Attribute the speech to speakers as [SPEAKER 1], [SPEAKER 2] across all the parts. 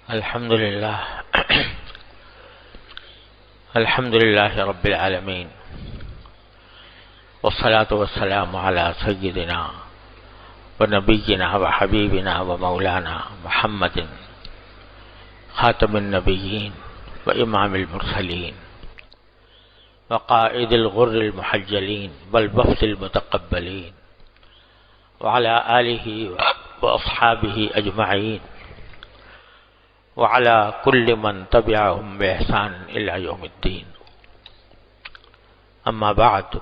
[SPEAKER 1] الحمد لله الحمد لله رب العالمين، والصلاة والسلام على سيدنا ونبينا وحبيبنا ومولانا محمد خاتم النبيين وإمام المرسلين وقائد الغر المحجلين والوفد المتقبلين، وعلى آله وأصحابه أجمعين، وعلى كل من تبعهم بإحسان إلى يوم الدين. اما بعد،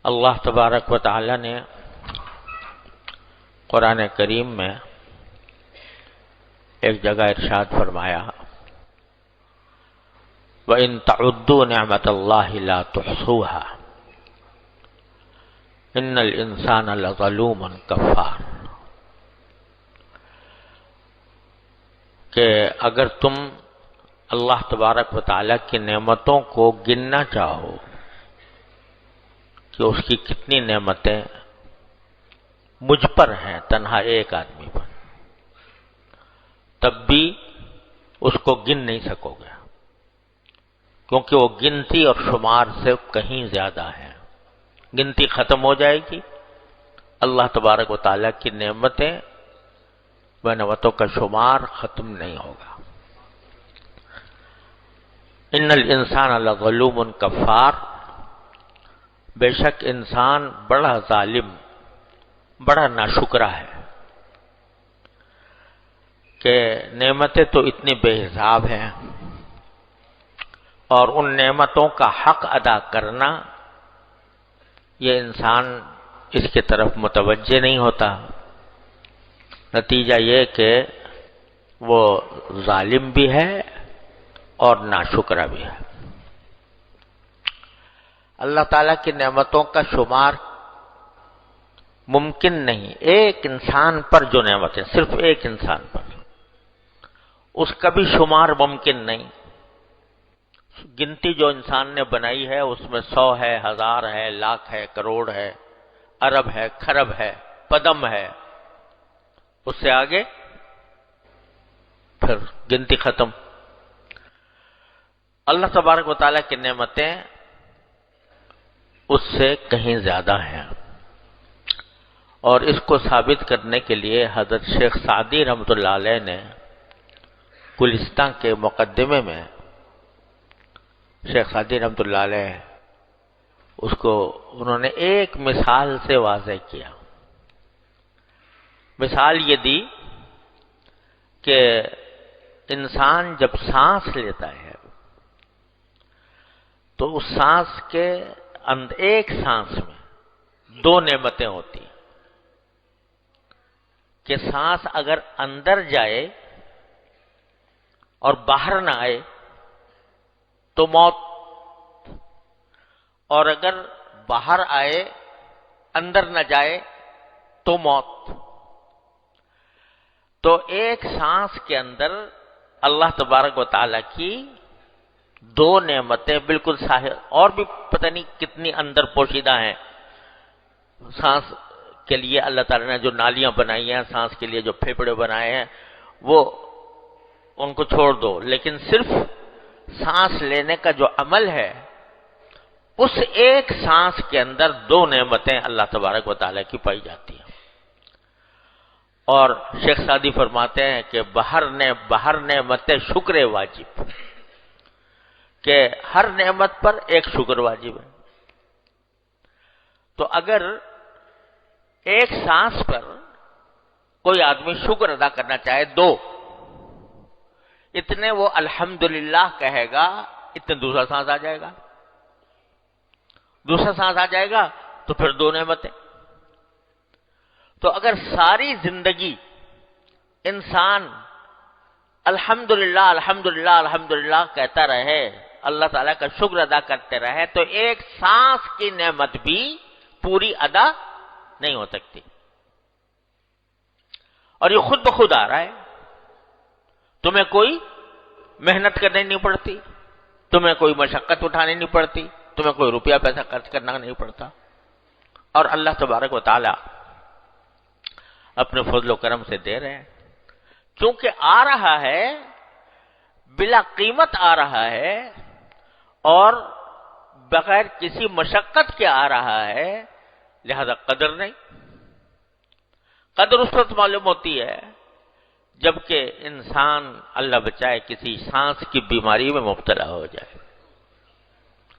[SPEAKER 1] اللہ تبارک و تعالی نے قرآن کریم میں ایک جگہ ارشاد فرمایا، وَإِن تَعُدُّوا نِعْمَةَ اللَّهِ لَا تُحْصُوهَا إِنَّ الْإِنسَانَ لَظَلُومٌ كَفَّارٌ، کہ اگر تم اللہ تبارک و تعالیٰ کی نعمتوں کو گننا چاہو کہ اس کی کتنی نعمتیں مجھ پر ہیں تنہا ایک آدمی پر، تب بھی اس کو گن نہیں سکو گے، کیونکہ وہ گنتی اور شمار سے کہیں زیادہ ہے. گنتی ختم ہو جائے گی، اللہ تبارک و تعالیٰ کی نعمتوں کا شمار ختم نہیں ہوگا. ان الانسان لظلوم کفار، بے شک انسان بڑا ظالم، بڑا ناشکرا ہے کہ نعمتیں تو اتنی بے حساب ہیں اور ان نعمتوں کا حق ادا کرنا یہ انسان اس کی طرف متوجہ نہیں ہوتا. نتیجہ یہ کہ وہ ظالم بھی ہے اور ناشکرا بھی ہے. اللہ تعالیٰ کی نعمتوں کا شمار ممکن نہیں. ایک انسان پر جو نعمتیں، صرف ایک انسان پر، اس کا بھی شمار ممکن نہیں. گنتی جو انسان نے بنائی ہے اس میں 100 ہے، 1000 ہے، لاکھ ہے، کروڑ ہے، ارب ہے، کھرب ہے، پدم ہے، اس سے آگے پھر گنتی ختم. اللہ تبارک و تعالیٰ کی نعمتیں اس سے کہیں زیادہ ہیں، اور اس کو ثابت کرنے کے لیے حضرت شیخ سعدی رحمۃ اللہ علیہ نے گلستان کے مقدمے میں، شیخ سعدی رحمۃ اللہ علیہ اس کو انہوں نے ایک مثال سے واضح کیا. مثال یہ دی کہ انسان جب سانس لیتا ہے تو اس سانس کے اندر، ایک سانس میں 2 نعمتیں ہوتی ہیں کہ سانس اگر اندر جائے اور باہر نہ آئے تو موت، اور اگر باہر آئے اندر نہ جائے تو موت. تو ایک سانس کے اندر اللہ تبارک و تعالیٰ کی 2 نعمتیں بالکل اور بھی پتہ نہیں کتنی اندر پوشیدہ ہیں. سانس کے لیے اللہ تعالیٰ نے جو نالیاں بنائی ہیں، سانس کے لیے جو پھیپھڑے بنائے ہیں، وہ ان کو چھوڑ دو، لیکن صرف سانس لینے کا جو عمل ہے، اس ایک سانس کے اندر 2 نعمتیں اللہ تبارک و تعالیٰ کی پائی جاتی ہیں. اور شیخ سعدی فرماتے ہیں کہ بہر نعمت شکر واجب، کہ ہر نعمت پر ایک شکر واجب ہے. تو اگر ایک سانس پر کوئی آدمی شکر ادا کرنا چاہے 2، اتنے وہ الحمدللہ کہے گا، اتنے دوسرا سانس آ جائے گا، دوسرا سانس آ جائے گا تو پھر 2 نعمتیں. تو اگر ساری زندگی انسان الحمدللہ الحمدللہ الحمدللہ کہتا رہے، اللہ تعالیٰ کا شکر ادا کرتے رہے، تو ایک سانس کی نعمت بھی پوری ادا نہیں ہو سکتی. اور یہ خود بخود آ رہا ہے. تمہیں کوئی محنت کرنی نہیں پڑتی، تمہیں کوئی مشقت اٹھانی نہیں پڑتی، تمہیں کوئی روپیہ پیسہ خرچ کرنا نہیں پڑتا. اور اللہ تبارک و تعالی اپنے فضل و کرم سے دے رہے ہیں. چونکہ آ رہا ہے بلا قیمت آ رہا ہے اور بغیر کسی مشقت کے آ رہا ہے، لہذا قدر نہیں۔ قدر اس وقت معلوم ہوتی ہے جبکہ انسان اللہ بچائے کسی سانس کی بیماری میں مبتلا ہو جائے،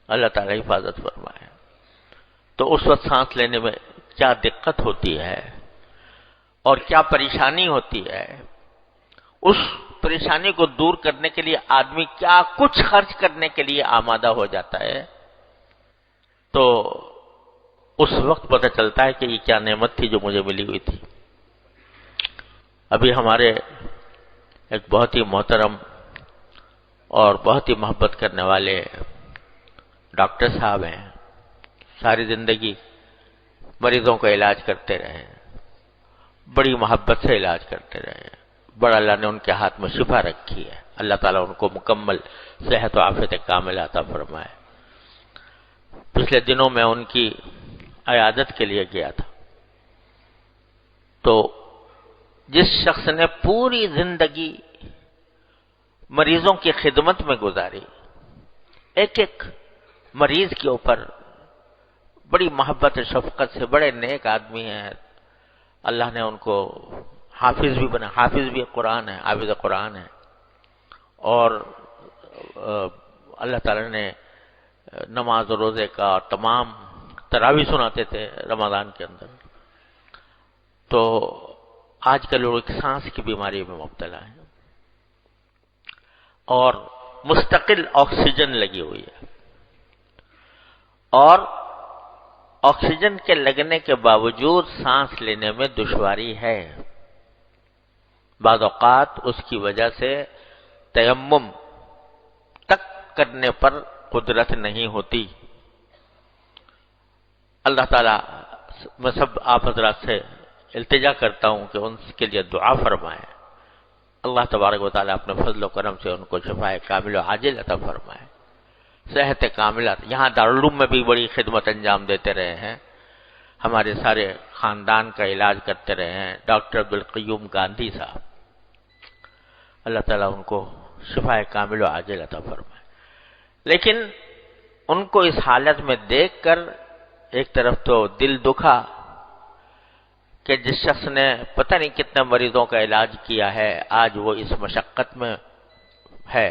[SPEAKER 1] اللہ تعالیٰ حفاظت فرمائے، تو اس وقت سانس لینے میں کیا دقت ہوتی ہے اور کیا پریشانی ہوتی ہے، اس پریشانی کو دور کرنے کے لیے آدمی کیا کچھ خرچ کرنے کے لیے آمادہ ہو جاتا ہے، تو اس وقت پتہ چلتا ہے کہ یہ کیا نعمت تھی جو مجھے ملی ہوئی تھی۔ ابھی ہمارے ایک بہت ہی محترم اور بہت ہی محبت کرنے والے ڈاکٹر صاحب ہیں، ساری زندگی مریضوں کا علاج کرتے رہے، بڑی محبت سے علاج کرتے رہے، بڑا اللہ نے ان کے ہاتھ میں شفا رکھی ہے، اللہ تعالیٰ ان کو مکمل صحت و عافیت کاملہ عطا فرمائے۔ پچھلے دنوں میں ان کی عیادت کے لیے گیا تھا، تو جس شخص نے پوری زندگی مریضوں کی خدمت میں گزاری، ایک ایک مریض کے اوپر بڑی محبت شفقت سے، بڑے نیک آدمی ہیں، اللہ نے ان کو حافظ بھی بنا، حافظ بھی قرآن ہے، حافظ قرآن ہے، اور اللہ تعالیٰ نے نماز و روزے کا اور تمام تراویح سناتے تھے رمضان کے اندر۔ تو آج کل لوگ ایک سانس کی بیماری میں مبتلا ہیں اور مستقل آکسیجن لگی ہوئی ہے، اور آکسیجن کے لگنے کے باوجود سانس لینے میں دشواری ہے، بعض اوقات اس کی وجہ سے تیمم تک کرنے پر قدرت نہیں ہوتی۔ اللہ تعالیٰ میں سب آپ حضرات سے التجا کرتا ہوں کہ ان کے لیے دعا فرمائے، اللہ تبارک و تعالیٰ اپنے فضل و کرم سے ان کو شفائے کامل و عاجل عطا فرمائے، صحت کاملہ۔ یہاں دارالعلوم میں بھی بڑی خدمت انجام دیتے رہے ہیں، ہمارے سارے خاندان کا علاج کرتے رہے ہیں ڈاکٹر عبدالقیوم گاندھی صاحب، اللہ تعالیٰ ان کو شفائے کامل و عاجل عطا فرمائے۔ لیکن ان کو اس حالت میں دیکھ کر ایک طرف تو دل دکھا کہ جس شخص نے پتہ نہیں کتنے مریضوں کا علاج کیا ہے، آج وہ اس مشقت میں ہے،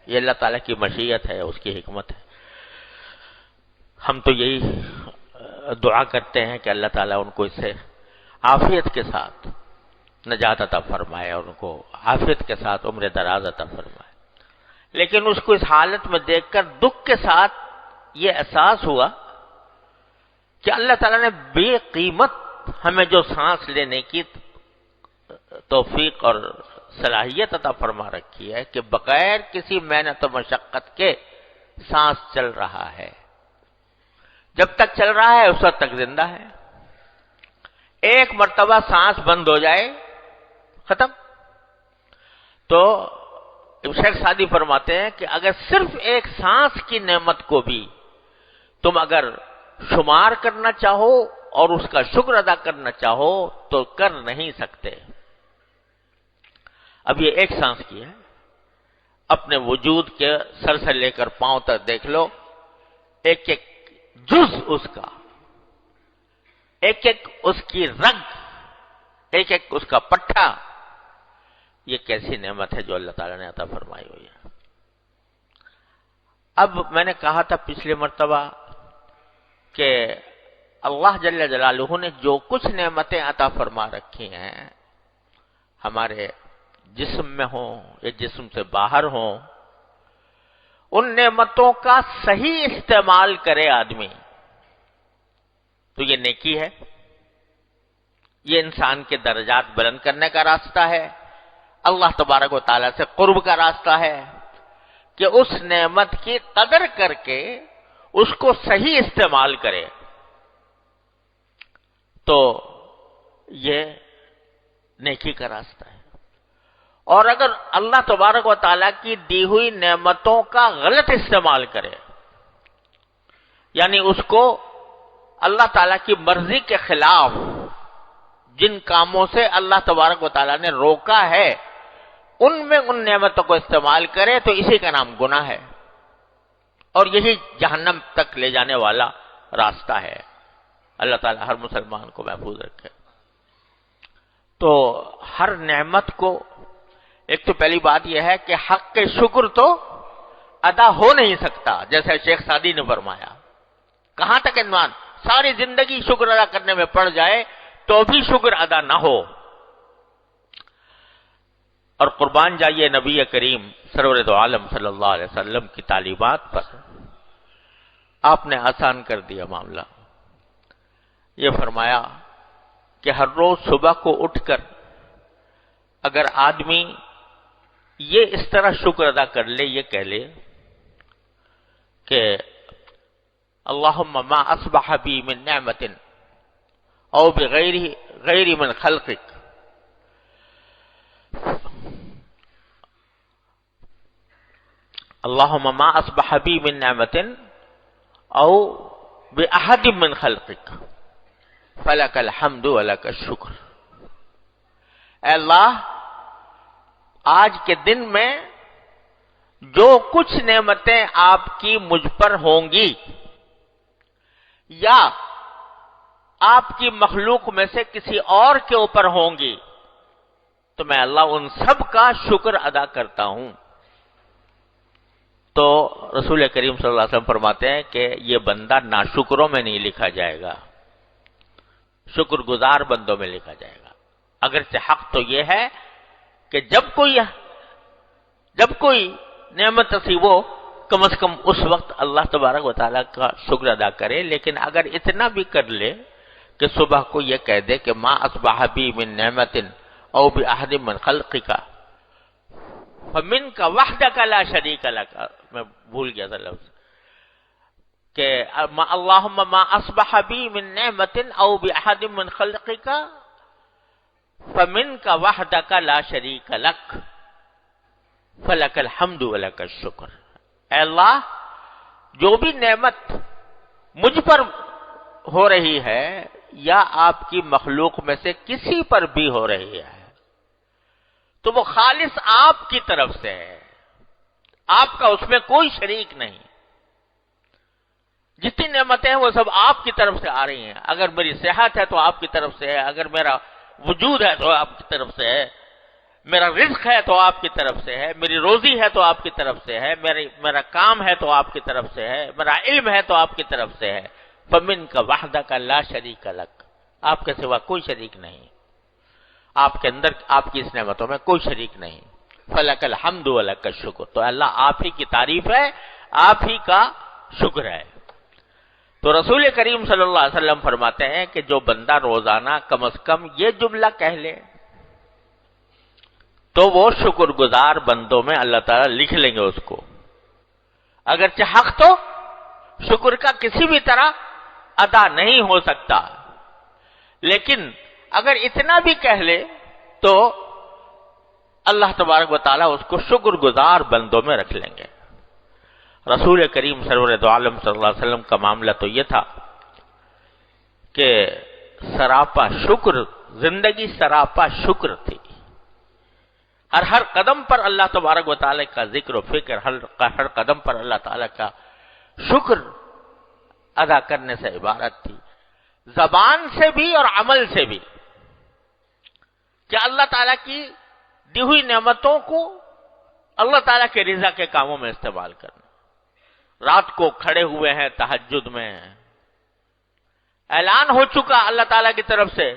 [SPEAKER 1] یہ اللہ تعالیٰ کی مشیت ہے، اس کی حکمت ہے۔ ہم تو یہی دعا کرتے ہیں کہ اللہ تعالیٰ ان کو اس سے عافیت کے ساتھ نجات عطا فرمائے اور ان کو عافیت کے ساتھ عمر دراز عطا فرمائے۔ لیکن اس کو اس حالت میں دیکھ کر دکھ کے ساتھ یہ احساس ہوا کہ اللہ تعالیٰ نے بے قیمت ہمیں جو سانس لینے کی توفیق اور صلاحیت عطا فرما رکھی ہے کہ بغیر کسی محنت و مشقت کے سانس چل رہا ہے، جب تک چل رہا ہے اس وقت تک زندہ ہے، ایک مرتبہ سانس بند ہو جائے ختم۔ تو شیخ سعدی فرماتے ہیں کہ اگر صرف ایک سانس کی نعمت کو بھی تم اگر شمار کرنا چاہو اور اس کا شکر ادا کرنا چاہو تو کر نہیں سکتے۔ اب یہ ایک سانس کی ہے، اپنے وجود کے سر سے لے کر پاؤں تک دیکھ لو، ایک ایک جز اس کا، ایک ایک اس کی رگ، ایک ایک اس کا پٹھا، یہ کیسی نعمت ہے جو اللہ تعالیٰ نے عطا فرمائی ہوئی ہے۔ اب میں نے کہا تھا پچھلی مرتبہ کہ اللہ جل جلالہ نے جو کچھ نعمتیں عطا فرما رکھی ہیں ہمارے جسم میں ہوں یا جسم سے باہر ہوں، ان نعمتوں کا صحیح استعمال کرے آدمی تو یہ نیکی ہے، یہ انسان کے درجات بلند کرنے کا راستہ ہے، اللہ تبارک و تعالیٰ سے قرب کا راستہ ہے کہ اس نعمت کی قدر کر کے اس کو صحیح استعمال کرے، تو یہ نیکی کا راستہ ہے۔ اور اگر اللہ تبارک و تعالیٰ کی دی ہوئی نعمتوں کا غلط استعمال کرے، یعنی اس کو اللہ تعالیٰ کی مرضی کے خلاف جن کاموں سے اللہ تبارک و تعالیٰ نے روکا ہے ان میں ان نعمتوں کو استعمال کرے تو اسی کا نام گناہ ہے، اور یہی جہنم تک لے جانے والا راستہ ہے۔ اللہ تعالی ہر مسلمان کو محفوظ رکھے۔ تو ہر نعمت کو، ایک تو پہلی بات یہ ہے کہ حق کے شکر تو ادا ہو نہیں سکتا، جیسے شیخ سعدی نے فرمایا، کہاں تک انسان ساری زندگی شکر ادا کرنے میں پڑ جائے تو بھی شکر ادا نہ ہو۔ اور قربان جائیے نبی کریم سرور دو عالم صلی اللہ علیہ وسلم کی تعلیمات پر، آپ نے آسان کر دیا معاملہ۔ یہ فرمایا کہ ہر روز صبح کو اٹھ کر اگر آدمی یہ اس طرح شکر ادا کر لے، یہ کہہ لے کہ اللہم ما اصبح بی من نعمت او بغیر من خلقک، اللہم ما اصبح بی من نعمت او باحد من خلقک فلک الحمد ولک الشکر۔ اے اللہ، آج کے دن میں جو کچھ نعمتیں آپ کی مجھ پر ہوں گی یا آپ کی مخلوق میں سے کسی اور کے اوپر ہوں گی، تو میں اللہ ان سب کا شکر ادا کرتا ہوں۔ تو رسول کریم صلی اللہ علیہ وسلم فرماتے ہیں کہ یہ بندہ ناشکروں میں نہیں لکھا جائے گا، شکر گزار بندوں میں لکھا جائے گا۔ اگرچہ حق تو یہ ہے کہ جب کوئی نعمت نصیب ہو، کم از کم اس وقت اللہ تبارک و تعالیٰ کا شکر ادا کرے، لیکن اگر اتنا بھی کر لے کہ صبح کو یہ کہہ دے کہ ما اصبح بی من نعمت او باحد من خلقک فمنک وحدک لا شریک لک، میں بھول گیا تھا لفظ، کہ اللہم ما اصبح بی من نعمت او باحد من خلقک فمنک وحدک لا شریک لک فلک الحمد ولک الشکر۔ اے اللہ، جو بھی نعمت مجھ پر ہو رہی ہے یا آپ کی مخلوق میں سے کسی پر بھی ہو رہی ہے، تو وہ خالص آپ کی طرف سے ہے، آپ کا اس میں کوئی شریک نہیں۔ جتنی نعمتیں ہیں وہ سب آپ کی طرف سے آ رہی ہیں۔ اگر میری صحت ہے تو آپ کی طرف سے ہے، اگر میرا وجود ہے تو آپ کی طرف سے ہے، میرا رزق ہے تو آپ کی طرف سے ہے، میری روزی ہے تو آپ کی طرف سے ہے، میرا کام ہے تو آپ کی طرف سے ہے، میرا علم ہے تو آپ کی طرف سے ہے۔ فمنک وحدک لا شریک لک، آپ کے سوا کوئی شریک نہیں، آپ کے اندر آپ کی اس نعمتوں میں کوئی شریک نہیں۔ فلک الحمد ولک الشکر، تو اللہ آپ ہی کی تعریف ہے، آپ ہی کا شکر ہے۔ تو رسول کریم صلی اللہ علیہ وسلم فرماتے ہیں کہ جو بندہ روزانہ کم از کم یہ جملہ کہہ لے تو وہ شکر گزار بندوں میں اللہ تعالیٰ لکھ لیں گے اس کو۔ اگرچہ حق تو شکر کا کسی بھی طرح ادا نہیں ہو سکتا، لیکن اگر اتنا بھی کہہ لے تو اللہ تبارک و تعالیٰ اس کو شکر گزار بندوں میں رکھ لیں گے۔ رسول کریم سرور دو عالم صلی اللہ علیہ وسلم کا معاملہ تو یہ تھا کہ سراپا شکر، زندگی سراپا شکر تھی۔ ہر قدم پر اللہ تبارک و تعالیٰ کا ذکر و فکر، ہر قدم پر اللہ تعالیٰ کا شکر ادا کرنے سے عبارت تھی، زبان سے بھی اور عمل سے بھی، کہ اللہ تعالیٰ کی دی ہوئی نعمتوں کو اللہ تعالیٰ کے رضا کے کاموں میں استعمال کرنا۔ رات کو کھڑے ہوئے ہیں تہجد میں، اعلان ہو چکا اللہ تعالیٰ کی طرف سے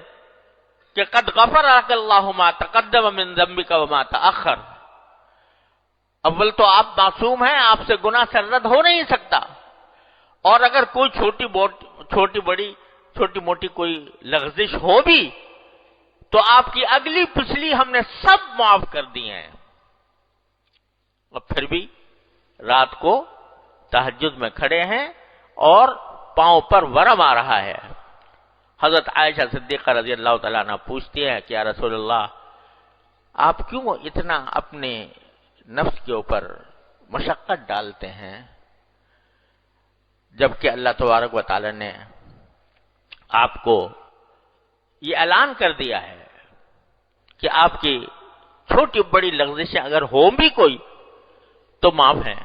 [SPEAKER 1] کہ قد غفر لک اللہ ما تقدم من ذنبک وما تأخر۔ اول تو آپ معصوم ہیں، آپ سے گناہ سرزد ہو نہیں سکتا، اور اگر کوئی چھوٹی موٹی کوئی لغزش ہو بھی تو آپ کی اگلی پچھلی ہم نے سب معاف کر دی ہیں۔ اور پھر بھی رات کو تہجد میں کھڑے ہیں اور پاؤں پر ورم آ رہا ہے۔ حضرت عائشہ صدیقہ رضی اللہ تعالیٰ عنہ پوچھتی ہے کہ یا رسول اللہ، آپ کیوں اتنا اپنے نفس کے اوپر مشقت ڈالتے ہیں، جبکہ اللہ تبارک و تعالیٰ نے آپ کو یہ اعلان کر دیا ہے کہ آپ کی چھوٹی بڑی لغزشیں اگر ہوں بھی کوئی تو معاف ہیں،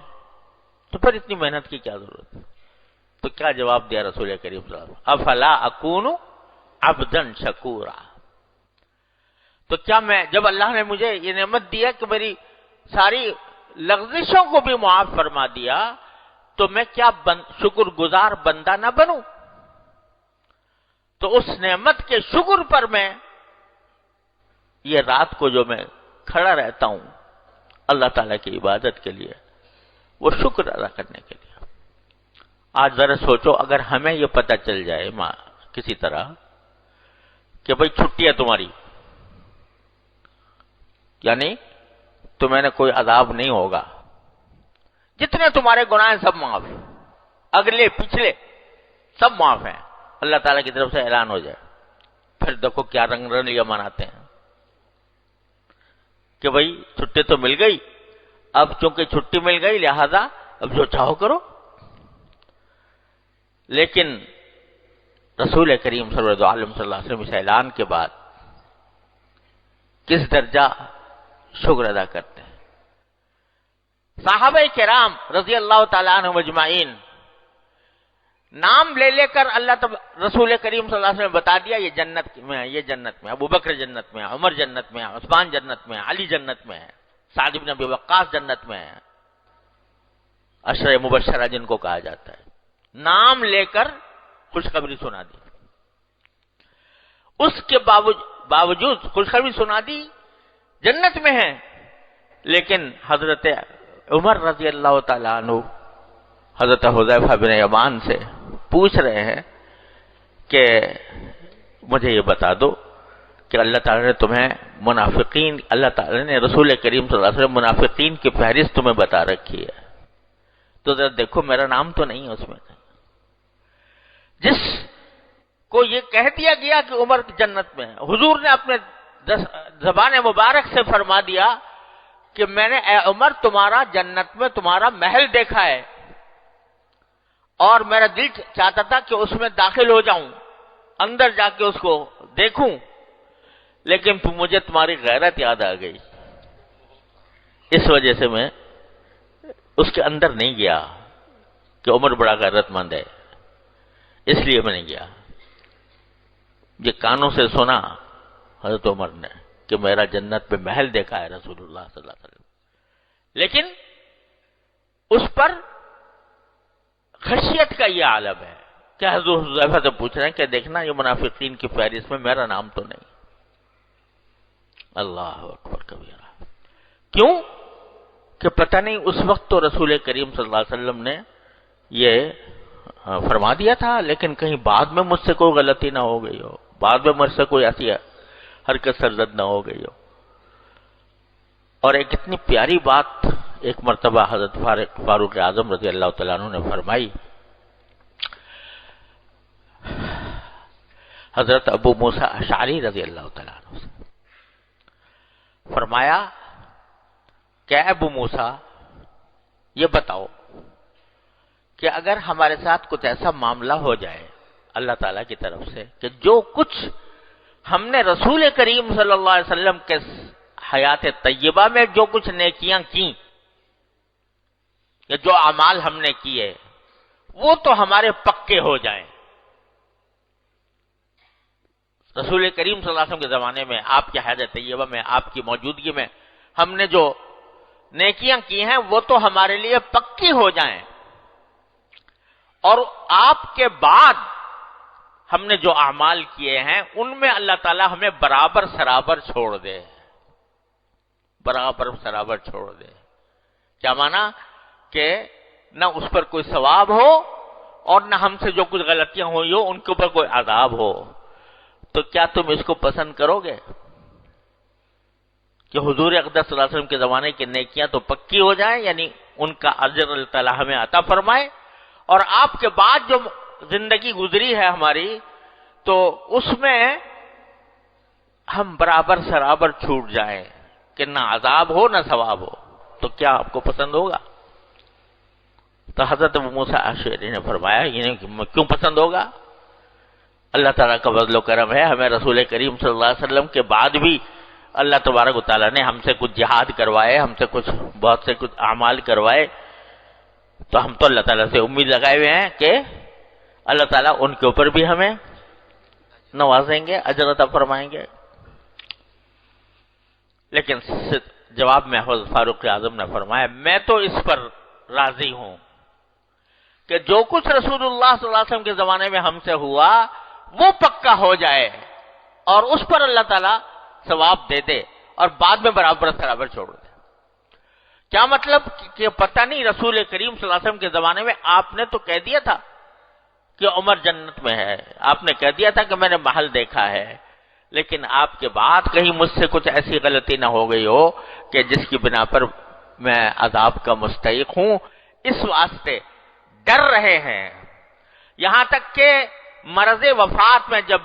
[SPEAKER 1] تو پھر اتنی محنت کی کیا ضرورت ہے؟ تو کیا جواب دیا رسول کریم صلی اللہ علیہ وسلم؟ افلا اکون عبدا شکورا، تو کیا میں، جب اللہ نے مجھے یہ نعمت دی ہے کہ میری ساری لغزشوں کو بھی معاف فرما دیا، تو میں کیا شکر گزار بندہ نہ بنوں؟ تو اس نعمت کے شکر پر میں یہ رات کو جو میں کھڑا رہتا ہوں اللہ تعالیٰ کی عبادت کے لیے، وہ شکر ادا کرنے کے لیے۔ آج ذرا سوچو، اگر ہمیں یہ پتہ چل جائے کسی طرح کہ بھئی چھٹی ہے تمہاری، یعنی تمہیں نے کوئی عذاب نہیں ہوگا، جتنے تمہارے گناہ ہیں سب معاف، اگلے پچھلے سب معاف ہیں، اللہ تعالیٰ کی طرف سے اعلان ہو جائے، پھر دیکھو کیا رنگ رلیاں مناتے ہیں کہ بھئی چھٹی تو مل گئی، اب چونکہ چھٹی مل گئی لہذا اب جو چاہو کرو۔ لیکن رسول کریم صلی اللہ علیہ وسلم اس اعلان کے بعد کس درجہ شکر ادا کرتے ہیں۔ صحابہ کرام رضی اللہ تعالیٰ عنہ مجمعین نام لے لے کر رسول کریم صلی اللہ علیہ وسلم بتا دیا یہ جنت میں ہے، یہ جنت میں ہے، ابو بکر جنت میں ہے، عمر جنت میں ہے، عثمان جنت میں ہے، علی جنت میں ہے، سعد بن ابی وقاص جنت میں ہے، عشرہ مبشرہ جن کو کہا جاتا ہے، نام لے کر خوشخبری سنا دی۔ اس کے باوجود خوشخبری سنا دی جنت میں ہے، لیکن حضرت عمر رضی اللہ تعالیٰ عنہ حضرت حذیفہ بن یمان سے پوچھ رہے ہیں کہ مجھے یہ بتا دو کہ اللہ تعالیٰ نے تمہیں منافقین، اللہ تعالیٰ نے رسول کریم صلی اللہ علیہ وسلم منافقین کی فہرست تمہیں بتا رکھی ہے، تو ذرا دیکھو میرا نام تو نہیں ہے اس میں۔ جس کو یہ کہہ دیا گیا کہ عمر جنت میں ہے، حضور نے اپنے زبان مبارک سے فرما دیا کہ میں نے اے عمر تمہارا جنت میں تمہارا محل دیکھا ہے، اور میرا دل چاہتا تھا کہ اس میں داخل ہو جاؤں، اندر جا کے اس کو دیکھوں، لیکن مجھے تمہاری غیرت یاد آ گئی، اس وجہ سے میں اس کے اندر نہیں گیا کہ عمر بڑا غیرت مند ہے، اس لیے میں نہیں گیا۔ یہ کانوں سے سنا حضرت عمر نے کہ میرا جنت میں محل دیکھا ہے رسول اللہ صلی اللہ علیہ وسلم، لیکن اس پر خشیت کا یہ عالم ہے کہ حضرت حذیفہ سے پوچھ رہے ہیں کہ دیکھنا یہ منافقین کی فہرست میں میرا نام تو نہیں۔ اللہ اکبر کبیرہ، کیوں کہ پتہ نہیں اس وقت تو رسول کریم صلی اللہ علیہ وسلم نے یہ فرما دیا تھا، لیکن کہیں بعد میں مجھ سے کوئی غلطی نہ ہو گئی ہو، بعد میں مجھ سے کوئی ایسی حرکت سرزد نہ ہو گئی ہو۔ اور ایک اتنی پیاری بات ایک مرتبہ حضرت فاروق اعظم رضی اللہ تعالیٰ عنہ نے فرمائی، حضرت ابو موسیٰ اشعری رضی اللہ تعالیٰ عنہ سے فرمایا کہ ابو موسیٰ یہ بتاؤ کہ اگر ہمارے ساتھ کچھ ایسا معاملہ ہو جائے اللہ تعالیٰ کی طرف سے کہ جو کچھ ہم نے رسول کریم صلی اللہ علیہ وسلم کے حیات طیبہ میں جو کچھ نیکیاں کی یا جو اعمال ہم نے کیے وہ تو ہمارے پکے ہو جائیں، رسول کریم صلی اللہ علیہ وسلم کے زمانے میں آپ کی حیات طیبہ میں آپ کی موجودگی میں ہم نے جو نیکیاں کی ہیں وہ تو ہمارے لیے پکی ہو جائیں، اور آپ کے بعد ہم نے جو اعمال کیے ہیں ان میں اللہ تعالیٰ ہمیں برابر سرابر چھوڑ دے، برابر سرابر چھوڑ دے۔ کیا مانا کہ نہ اس پر کوئی ثواب ہو اور نہ ہم سے جو کچھ غلطیاں ہوئی ہو ان کے اوپر کوئی عذاب ہو، تو کیا تم اس کو پسند کرو گے کہ حضور اقدس صلی اللہ علیہ وسلم کے زمانے کی نیکیاں تو پکی ہو جائیں، یعنی ان کا اجر اللہ تعالیٰ ہمیں عطا فرمائے، اور آپ کے بعد جو زندگی گزری ہے ہماری تو اس میں ہم برابر سرابر چھوٹ جائیں کہ نہ عذاب ہو نہ ثواب ہو، تو کیا آپ کو پسند ہوگا؟ تو حضرت ابو موسیٰ اشعری نے فرمایا یہ کیوں پسند ہوگا؟ اللہ تعالیٰ کا فضل و کرم ہے، ہمیں رسول کریم صلی اللہ علیہ وسلم کے بعد بھی اللہ تبارک و تعالیٰ نے ہم سے کچھ جہاد کروائے، ہم سے بہت سے کچھ اعمال کروائے، تو ہم تو اللہ تعالیٰ سے امید لگائے ہوئے ہیں کہ اللہ تعالیٰ ان کے اوپر بھی ہمیں نوازیں گے، اجر عطا فرمائیں گے۔ لیکن جواب میں حضرت فاروق اعظم نے فرمایا، میں تو اس پر راضی ہوں کہ جو کچھ رسول اللہ صلی اللہ علیہ وسلم کے زمانے میں ہم سے ہوا وہ پکا ہو جائے اور اس پر اللہ تعالیٰ ثواب دے دے اور بعد میں برابر چھوڑ دے۔ کیا مطلب کہ پتہ نہیں، رسول کریم صلی اللہ علیہ وسلم کے زمانے میں آپ نے تو کہہ دیا تھا کہ عمر جنت میں ہے، آپ نے کہہ دیا تھا کہ میں نے محل دیکھا ہے، لیکن آپ کے بعد کہیں مجھ سے کچھ ایسی غلطی نہ ہو گئی ہو کہ جس کی بنا پر میں عذاب کا مستحق ہوں، اس واسطے ڈر رہے ہیں۔ یہاں تک کہ مرض وفات میں جب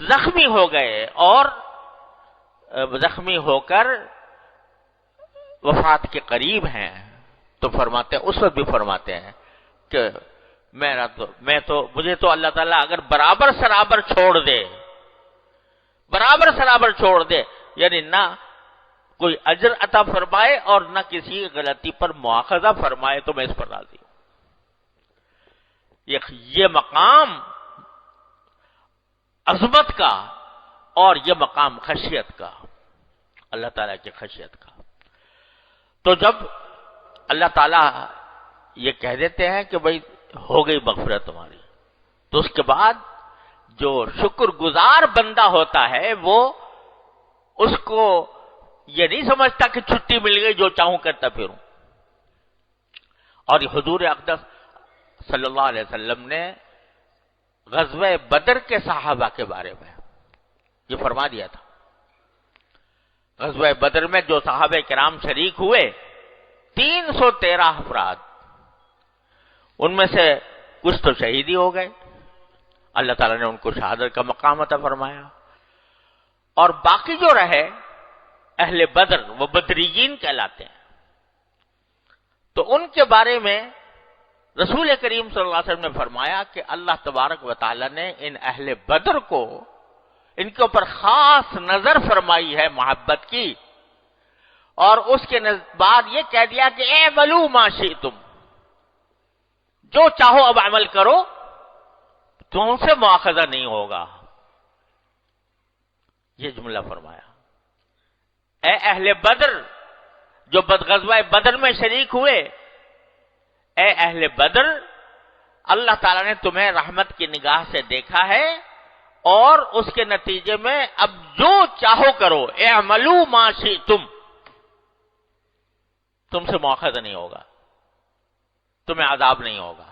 [SPEAKER 1] زخمی ہو گئے اور زخمی ہو کر وفات کے قریب ہیں تو فرماتے ہیں، اس وقت بھی فرماتے ہیں کہ مجھے تو اللہ تعالیٰ اگر برابر سرابر چھوڑ دے، یعنی نہ کوئی اجر عطا فرمائے اور نہ کسی غلطی پر مواخذہ فرمائے، تو میں اس پر راضی ہوں۔ یہ مقام عظمت کا اور یہ مقام خشیت کا، اللہ تعالیٰ کی خشیت کا۔ تو جب اللہ تعالیٰ یہ کہہ دیتے ہیں کہ بھئی ہو گئی مغفرت تمہاری، تو اس کے بعد جو شکر گزار بندہ ہوتا ہے وہ اس کو یہ نہیں سمجھتا کہ چھٹی مل گئی جو چاہوں کرتا پھروں۔ اور حضور اقدس صلی اللہ علیہ وسلم نے غزوہ بدر کے صحابہ کے بارے میں یہ فرما دیا تھا۔ غزوہ بدر میں جو صحابہ کرام شریک ہوئے 313 افراد، ان میں سے کچھ تو شہیدی ہو گئے، اللہ تعالیٰ نے ان کو شہادت کا مقام عطا فرمایا، اور باقی جو رہے اہل بدر وہ بدریین کہلاتے ہیں۔ تو ان کے بارے میں رسول کریم صلی اللہ علیہ وسلم نے فرمایا کہ اللہ تبارک و تعالیٰ نے ان اہل بدر کو، ان کے اوپر خاص نظر فرمائی ہے محبت کی، اور اس کے بعد یہ کہہ دیا کہ اعملوا ما شئتم، جو چاہو اب عمل کرو، تم سے مواخذہ نہیں ہوگا۔ یہ جملہ فرمایا، اے اہل بدر جو غزوہ بدر میں شریک ہوئے، اے اہل بدر، اللہ تعالیٰ نے تمہیں رحمت کی نگاہ سے دیکھا ہے، اور اس کے نتیجے میں اب جو چاہو کرو، اعملوا ما شئتم، تم سے مواخذہ نہیں ہوگا، تمہیں عذاب نہیں ہوگا۔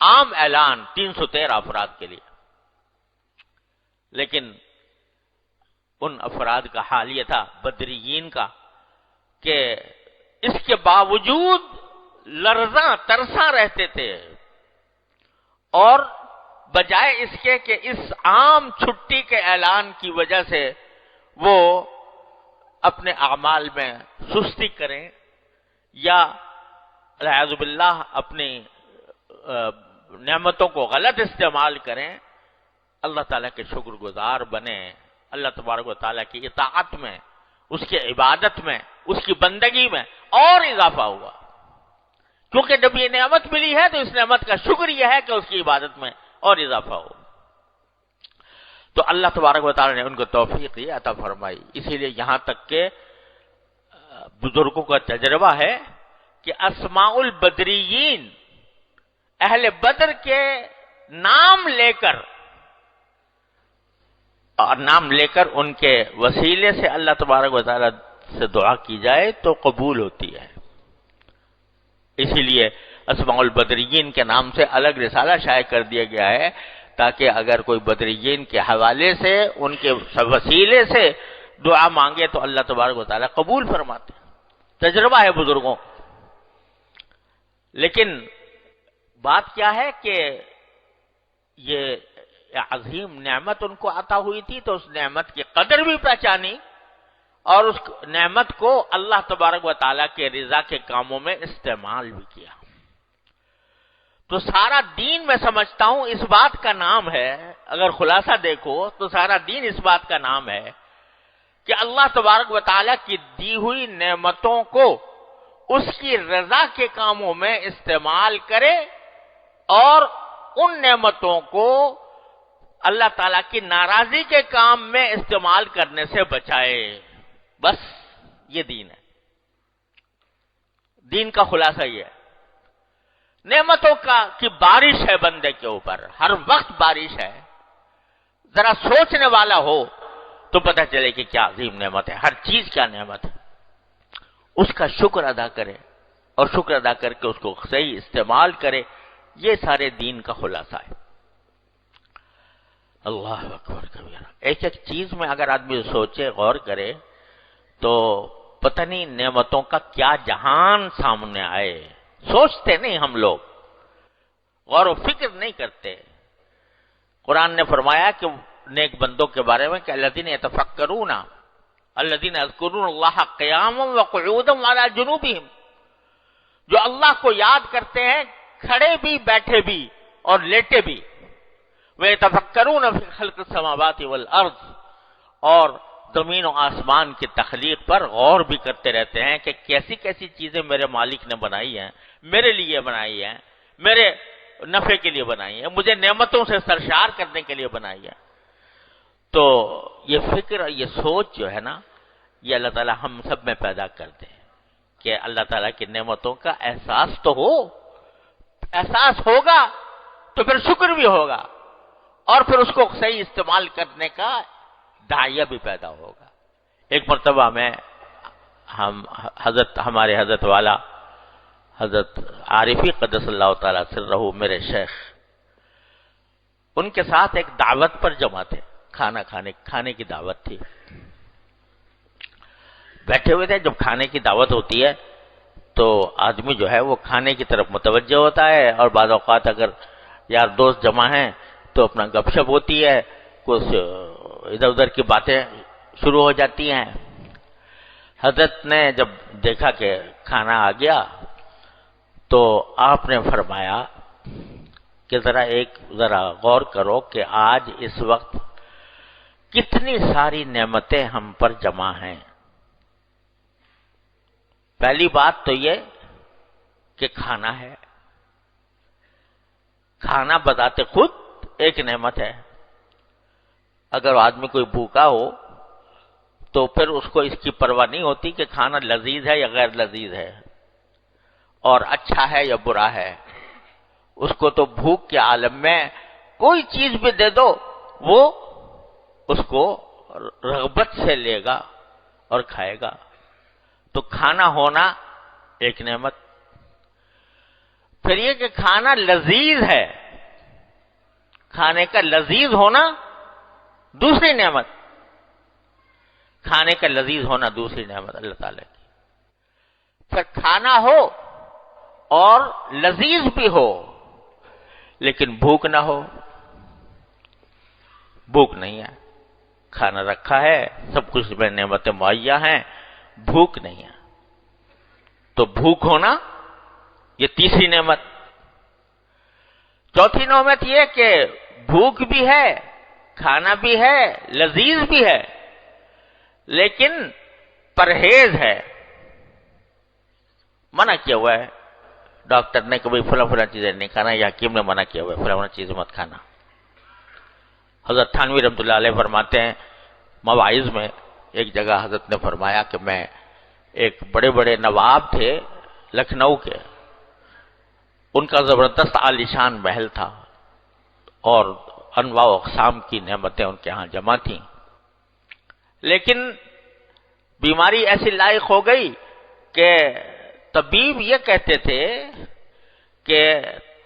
[SPEAKER 1] عام اعلان 313 افراد کے لیے، لیکن ان افراد کا حال یہ تھا بدریین کا کہ اس کے باوجود لرزاں ترساں رہتے تھے، اور بجائے اس کے کہ اس عام چھٹی کے اعلان کی وجہ سے وہ اپنے اعمال میں سستی کریں یا والعیاذ باللہ اپنی نعمتوں کو غلط استعمال کریں، اللہ تعالیٰ کے شکر گزار بنے، اللہ تبارک و تعالیٰ کی اطاعت میں، اس کی عبادت میں، اس کی بندگی میں اور اضافہ ہوا، کیونکہ جب یہ نعمت ملی ہے تو اس نعمت کا شکر یہ ہے کہ اس کی عبادت میں اور اضافہ ہو۔ تو اللہ تبارک و تعالیٰ نے ان کو توفیق یہ عطا فرمائی، اسی لیے یہاں تک کہ بزرگوں کا تجربہ ہے کہ اسماء البدریین، اہل بدر کے نام لے کر ان کے وسیلے سے اللہ تبارک و تعالیٰ سے دعا کی جائے تو قبول ہوتی ہے۔ اسی لیے اسماء البدریین کے نام سے الگ رسالہ شائع کر دیا گیا ہے، تاکہ اگر کوئی بدریین کے حوالے سے، ان کے وسیلے سے دعا مانگے تو اللہ تبارک و تعالیٰ قبول فرماتے ہیں۔ تجربہ ہے بزرگوں۔ لیکن بات کیا ہے کہ یہ عظیم نعمت ان کو عطا ہوئی تھی تو اس نعمت کی قدر بھی پہچانی، اور اس نعمت کو اللہ تبارک و تعالیٰ کے رضا کے کاموں میں استعمال بھی کیا۔ تو سارا دین میں سمجھتا ہوں اس بات کا نام ہے، اگر خلاصہ دیکھو تو سارا دین اس بات کا نام ہے کہ اللہ تبارک و تعالیٰ کی دی ہوئی نعمتوں کو اس کی رضا کے کاموں میں استعمال کرے اور ان نعمتوں کو اللہ تعالیٰ کی ناراضی کے کام میں استعمال کرنے سے بچائے. بس یہ دین ہے. دین کا خلاصہ یہ ہے. نعمتوں کی بارش ہے بندے کے اوپر، ہر وقت بارش ہے. ذرا سوچنے والا ہو تو پتہ چلے کہ کیا عظیم نعمت ہے، ہر چیز کیا نعمت ہے. اس کا شکر ادا کرے اور شکر ادا کر کے اس کو صحیح استعمال کرے. یہ سارے دین کا خلاصہ ہے. اللہ اکبر کبیرہ. ایک ایک چیز میں اگر آدمی سوچے، غور کرے تو پتہ نہیں نعمتوں کا کیا جہان سامنے آئے. سوچتے نہیں ہم لوگ، غور و فکر نہیں کرتے. قرآن نے فرمایا کہ نیک بندوں کے بارے میں کہ الذین یتفکرون الذین یذکرون اللہ قیاما وقعودا وعلی جنوبہم، جو اللہ کو یاد کرتے ہیں کھڑے بھی، بیٹھے بھی اور لیٹے بھی. وَيَتَفَكَّرُونَ فِي خَلْقِ السَّمَاوَاتِ وَالْأَرْضِ، اور زمین و آسمان کی تخلیق پر غور بھی کرتے رہتے ہیں کہ کیسی کیسی چیزیں میرے مالک نے بنائی ہیں، میرے لیے بنائی ہیں، میرے نفع کے لیے بنائی ہیں، مجھے نعمتوں سے سرشار کرنے کے لیے بنائی ہے. تو یہ فکر، یہ سوچ جو ہے نا، یہ اللہ تعالیٰ ہم سب میں پیدا کر دے کہ اللہ تعالیٰ کی نعمتوں کا احساس تو ہو. احساس ہوگا تو پھر شکر بھی ہوگا اور پھر اس کو صحیح استعمال کرنے کا داعیہ بھی پیدا ہوگا. ایک مرتبہ میں ہمارے حضرت والا حضرت عارفی قدس اللہ تعالیٰ سرہ میرے شیخ، ان کے ساتھ ایک دعوت پر جمع تھے. کھانے کی دعوت تھی. بیٹھے ہوئے تھے. جب کھانے کی دعوت ہوتی ہے تو آدمی جو ہے وہ کھانے کی طرف متوجہ ہوتا ہے، اور بعض اوقات اگر یار دوست جمع ہیں تو اپنا گپ شپ ہوتی ہے، کچھ ادھر ادھر کی باتیں شروع ہو جاتی ہیں. حضرت نے جب دیکھا کہ کھانا آ گیا تو آپ نے فرمایا کہ ذرا غور کرو کہ آج اس وقت کتنی ساری نعمتیں ہم پر جمع ہیں. پہلی بات تو یہ کہ کھانا ہے. کھانا بذات خود ایک نعمت ہے. اگر آدمی کوئی بھوکا ہو تو پھر اس کو اس کی پرواہ نہیں ہوتی کہ کھانا لذیذ ہے یا غیر لذیذ ہے اور اچھا ہے یا برا ہے. اس کو تو بھوک کے عالم میں کوئی چیز بھی دے دو وہ اس کو رغبت سے لے گا اور کھائے گا. تو کھانا ہونا ایک نعمت. پھر یہ کہ کھانا لذیذ ہے، کھانے کا لذیذ ہونا دوسری نعمت. کھانے کا لذیذ ہونا دوسری نعمت اللہ تعالی کی. پھر کھانا ہو اور لذیذ بھی ہو لیکن بھوک نہ ہو. بھوک نہیں ہے، کھانا رکھا ہے، سب کچھ میں نعمتیں مہیا ہیں، بھوک نہیں ہے. تو بھوک ہونا یہ تیسری نعمت. چوتھی نعمت یہ کہ بھوک بھی ہے، کھانا بھی ہے، لذیذ بھی ہے، لیکن پرہیز ہے. منع کیا ہوا ہے ڈاکٹر نے کہ بھئی فلاں چیزیں نہیں کھانا، یا حکیم نے منع کیا ہوا ہے فلاں چیزیں مت کھانا. حضرت تھانوی رحمۃ اللہ علیہ فرماتے ہیں مواعظ میں، ایک جگہ حضرت نے فرمایا کہ میں ایک بڑے نواب تھے لکھنؤ کے، ان کا زبردست عالیشان محل تھا اور انواع و اقسام کی نعمتیں ان کے ہاں جمع تھیں. لیکن بیماری ایسی لاحق ہو گئی کہ طبیب یہ کہتے تھے کہ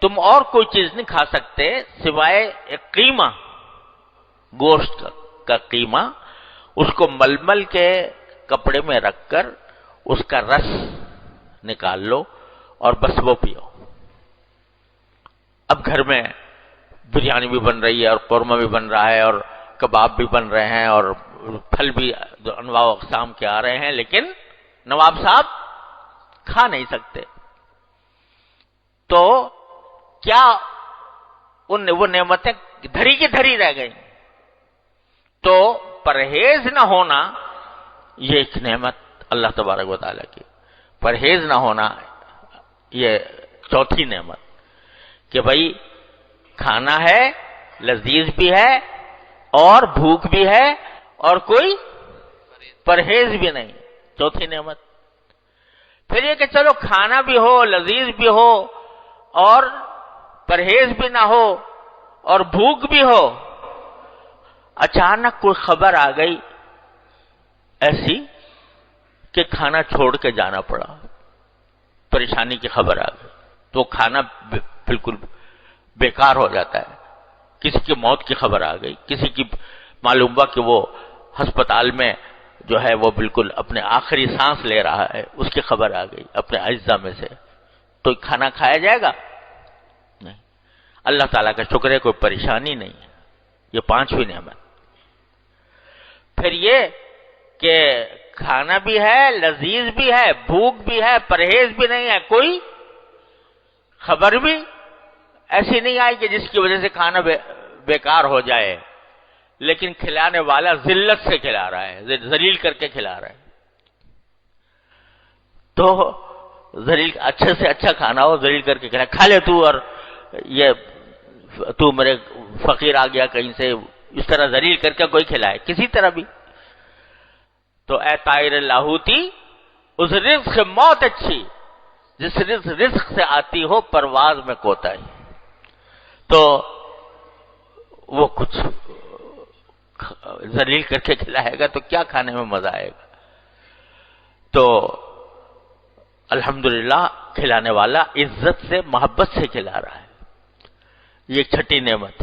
[SPEAKER 1] تم اور کوئی چیز نہیں کھا سکتے سوائے ایک قیمہ، گوشت کا قیمہ، اس کو ململ کے کپڑے میں رکھ کر اس کا رس نکال لو اور بس وہ پیو. اب گھر میں بریانی بھی بن رہی ہے اور قورمہ بھی بن رہا ہے اور کباب بھی بن رہے ہیں اور پھل بھی انواع و اقسام کے آ رہے ہیں، لیکن نواب صاحب کھا نہیں سکتے. تو کیا وہ نعمتیں دھری کی دھری رہ گئیں؟ تو پرہیز نہ ہونا یہ ایک نعمت اللہ تبارک و تعالیٰ کی. پرہیز نہ ہونا یہ چوتھی نعمت کہ بھائی کھانا ہے، لذیذ بھی ہے اور بھوک بھی ہے اور کوئی پرہیز بھی نہیں، چوتھی نعمت. پھر یہ کہ چلو کھانا بھی ہو، لذیذ بھی ہو اور پرہیز بھی نہ ہو اور بھوک بھی ہو، اچانک کوئی خبر آ گئی ایسی کہ کھانا چھوڑ کے جانا پڑا، پریشانی کی خبر آ گئی تو کھانا بالکل بیکار ہو جاتا ہے. کسی کی موت کی خبر آ گئی، کسی کی معلوم ہوا کہ وہ ہسپتال میں جو ہے وہ بالکل اپنے آخری سانس لے رہا ہے، اس کی خبر آ گئی اپنے اجزاء میں سے، تو کھانا کھایا جائے گا؟ نہیں. اللہ تعالیٰ کا شکر ہے کوئی پریشانی نہیں ہے. یہ پانچویں نعمت. پھر یہ کہ کھانا بھی ہے، لذیذ بھی ہے، بھوک بھی ہے، پرہیز بھی نہیں ہے، کوئی خبر بھی ایسی نہیں آئی کہ جس کی وجہ سے کھانا بیکار ہو جائے، لیکن کھلانے والا ذلت سے کھلا رہا ہے، ذلیل کر کے کھلا رہا ہے. تو ذلیل اچھے سے اچھا کھانا ہو، ذلیل کر کے کھلا، کھا لے تو، اور یہ تو میرے فقیر آ گیا کہیں سے، اس طرح ذلیل کر کے کوئی کھلائے کسی طرح بھی. تو اے طائر لاہوتی، اس رزق سے موت اچھی جس رزق سے آتی ہو پرواز میں کوتاہی. تو وہ کچھ ذلیل کر کے کھلائے گا تو کیا کھانے میں مزہ آئے گا. تو الحمدللہ کھلانے والا عزت سے محبت سے کھلا رہا ہے. یہ چھٹی نعمت.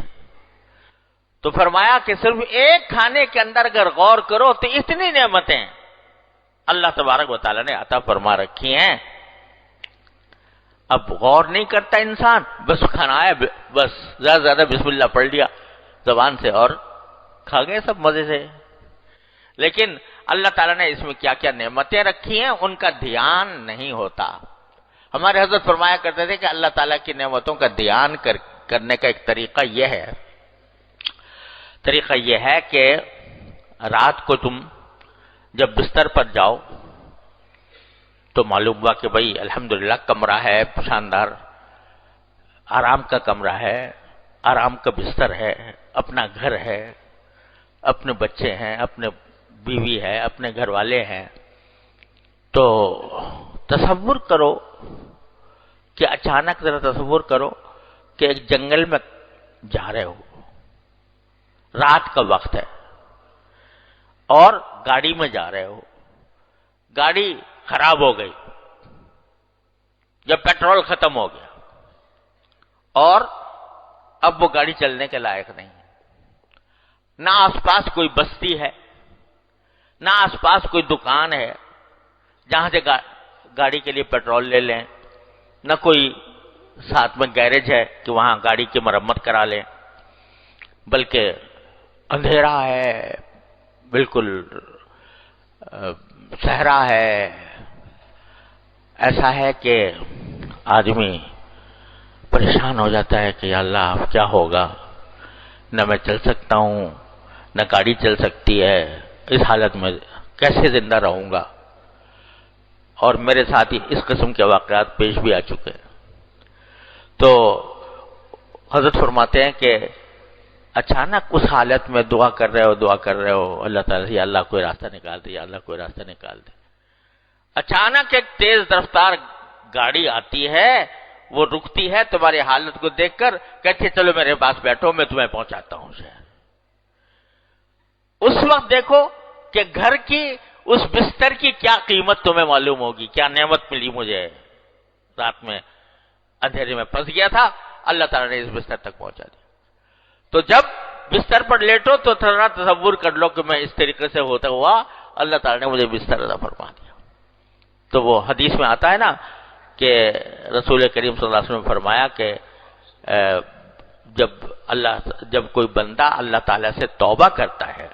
[SPEAKER 1] تو فرمایا کہ صرف ایک کھانے کے اندر اگر غور کرو تو اتنی نعمتیں اللہ تبارک و تعالیٰ نے عطا فرما رکھی ہیں. اب غور نہیں کرتا انسان، بس کھانا ہے، بس زیادہ سے زیادہ بسم اللہ پڑھ لیا زبان سے اور کھا گئے سب مزے سے. لیکن اللہ تعالیٰ نے اس میں کیا کیا نعمتیں رکھی ہیں ان کا دھیان نہیں ہوتا. ہمارے حضرت فرمایا کرتے تھے کہ اللہ تعالیٰ کی نعمتوں کا دھیان کرنے کا ایک طریقہ یہ ہے کہ رات کو تم جب بستر پر جاؤ تو معلوم ہوا کہ بھئی الحمدللہ کمرہ ہے شاندار، آرام کا کمرہ ہے، آرام کا بستر ہے، اپنا گھر ہے، اپنے بچے ہیں، اپنے بیوی ہے، اپنے گھر والے ہیں. تو تصور کرو کہ اچانک ذرا تصور کرو کہ ایک جنگل میں جا رہے ہو، رات کا وقت ہے اور گاڑی میں جا رہے ہو، گاڑی خراب ہو گئی جب پیٹرول ختم ہو گیا اور اب وہ گاڑی چلنے کے لائق نہیں ہے. نہ آس پاس کوئی بستی ہے، نہ آس پاس کوئی دکان ہے جہاں سے گاڑی کے لیے پیٹرول لے لیں، نہ کوئی ساتھ میں گیرج ہے کہ وہاں گاڑی کی مرمت کرا لیں، بلکہ اندھیرا ہے، بالکل صحرا ہے. ایسا ہے کہ آدمی پریشان ہو جاتا ہے کہ یا اللہ اب کیا ہوگا، نہ میں چل سکتا ہوں نہ گاڑی چل سکتی ہے، اس حالت میں کیسے زندہ رہوں گا. اور میرے ساتھ اس قسم کے واقعات پیش بھی آ چکے. تو حضرت فرماتے ہیں کہ اچانک اس حالت میں دعا کر رہے ہو اللہ تعالیٰ سے، یا اللہ کوئی راستہ نکال دے، یا اللہ کوئی راستہ نکال دے. اچانک ایک تیز رفتار گاڑی آتی ہے، وہ رکتی ہے، تمہاری حالت کو دیکھ کر کہتی ہے چلو میرے پاس بیٹھو میں تمہیں پہنچاتا ہوں شہر. اس وقت دیکھو کہ گھر کی اس بستر کی کیا قیمت تمہیں معلوم ہوگی، کیا نعمت ملی مجھے. رات میں اندھیرے میں پھنس گیا تھا، اللہ تعالیٰ نے اس بستر تک پہنچا دیا. تو جب بستر پر لیٹو تو تھوڑا تصور کر لو کہ میں اس طریقے سے ہوتا ہوا اللہ تعالیٰ نے مجھے بستر عطا فرما دیا. تو وہ حدیث میں آتا ہے نا کہ رسول کریم صلی اللہ علیہ وسلم نے فرمایا کہ جب کوئی بندہ اللہ تعالیٰ سے توبہ کرتا ہے،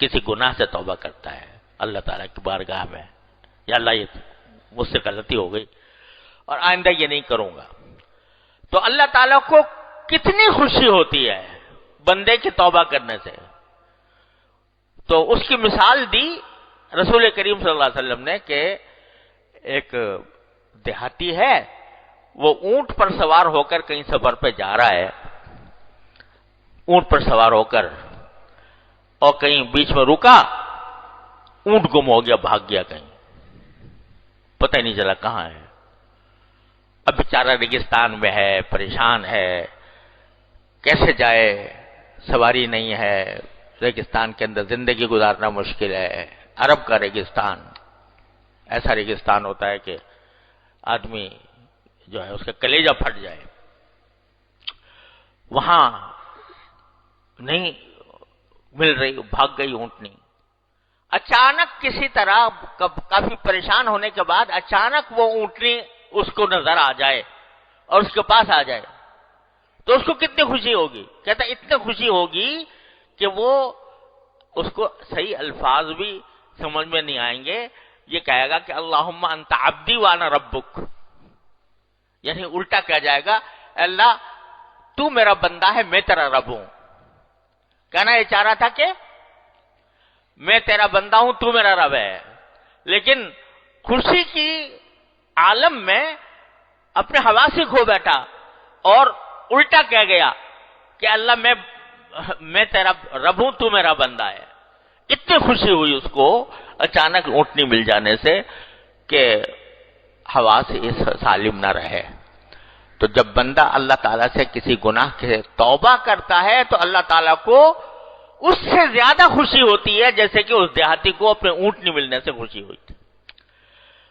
[SPEAKER 1] کسی گناہ سے توبہ کرتا ہے اللہ تعالیٰ کی بارگاہ میں، یا اللہ یہ مجھ سے غلطی ہو گئی اور آئندہ یہ نہیں کروں گا، تو اللہ تعالیٰ کو کتنی خوشی ہوتی ہے بندے کی توبہ کرنے سے. تو اس کی مثال دی رسول کریم صلی اللہ علیہ وسلم نے کہ ایک دیہاتی ہے، وہ اونٹ پر سوار ہو کر کہیں سفر پہ جا رہا ہے، اونٹ پر سوار ہو کر، اور کہیں بیچ میں رکا، اونٹ گم ہو گیا، بھاگ گیا کہیں، پتہ ہی نہیں چلا کہاں ہے۔ اب بیچارہ ریگستان میں ہے، پریشان ہے، کیسے جائے، سواری نہیں ہے، ریگستان کے اندر زندگی گزارنا مشکل ہے۔ عرب کا ریگستان ایسا ریگستان ہوتا ہے کہ آدمی جو ہے اس کا کلیجہ پھٹ جائے، وہاں نہیں مل رہی، بھاگ گئی اونٹنی۔ اچانک کسی طرح کافی پریشان ہونے کے بعد اچانک وہ اونٹنی اس کو نظر آ جائے اور اس کے پاس آ جائے تو اس کو کتنی خوشی ہوگی؟ کہتا اتنی خوشی ہوگی کہ وہ اس کو صحیح الفاظ بھی سمجھ میں نہیں آئیں گے، یہ کہے گا کہ اللہم انت عبدی وانا ربک، یعنی الٹا کہا جائے گا اللہ تو میرا بندہ ہے، میں تیرا رب ہوں۔ کہنا یہ چاہ رہا تھا کہ میں تیرا بندہ ہوں، تو میرا رب ہے، لیکن خوشی کی عالم میں اپنے حواس سے کھو بیٹھا اور الٹا کہہ گیا کہ اللہ میں تیرا رب ہوں، تو میرا بندہ ہے۔ اتنی خوشی ہوئی اس کو اچانک اونٹنی مل جانے سے کہ حواس سالم نہ رہے۔ تو جب بندہ اللہ تعالیٰ سے کسی گناہ کے توبہ کرتا ہے تو اللہ تعالیٰ کو اس سے زیادہ خوشی ہوتی ہے جیسے کہ اس دیہاتی کو اپنے اونٹنی ملنے سے خوشی ہوئی تھی۔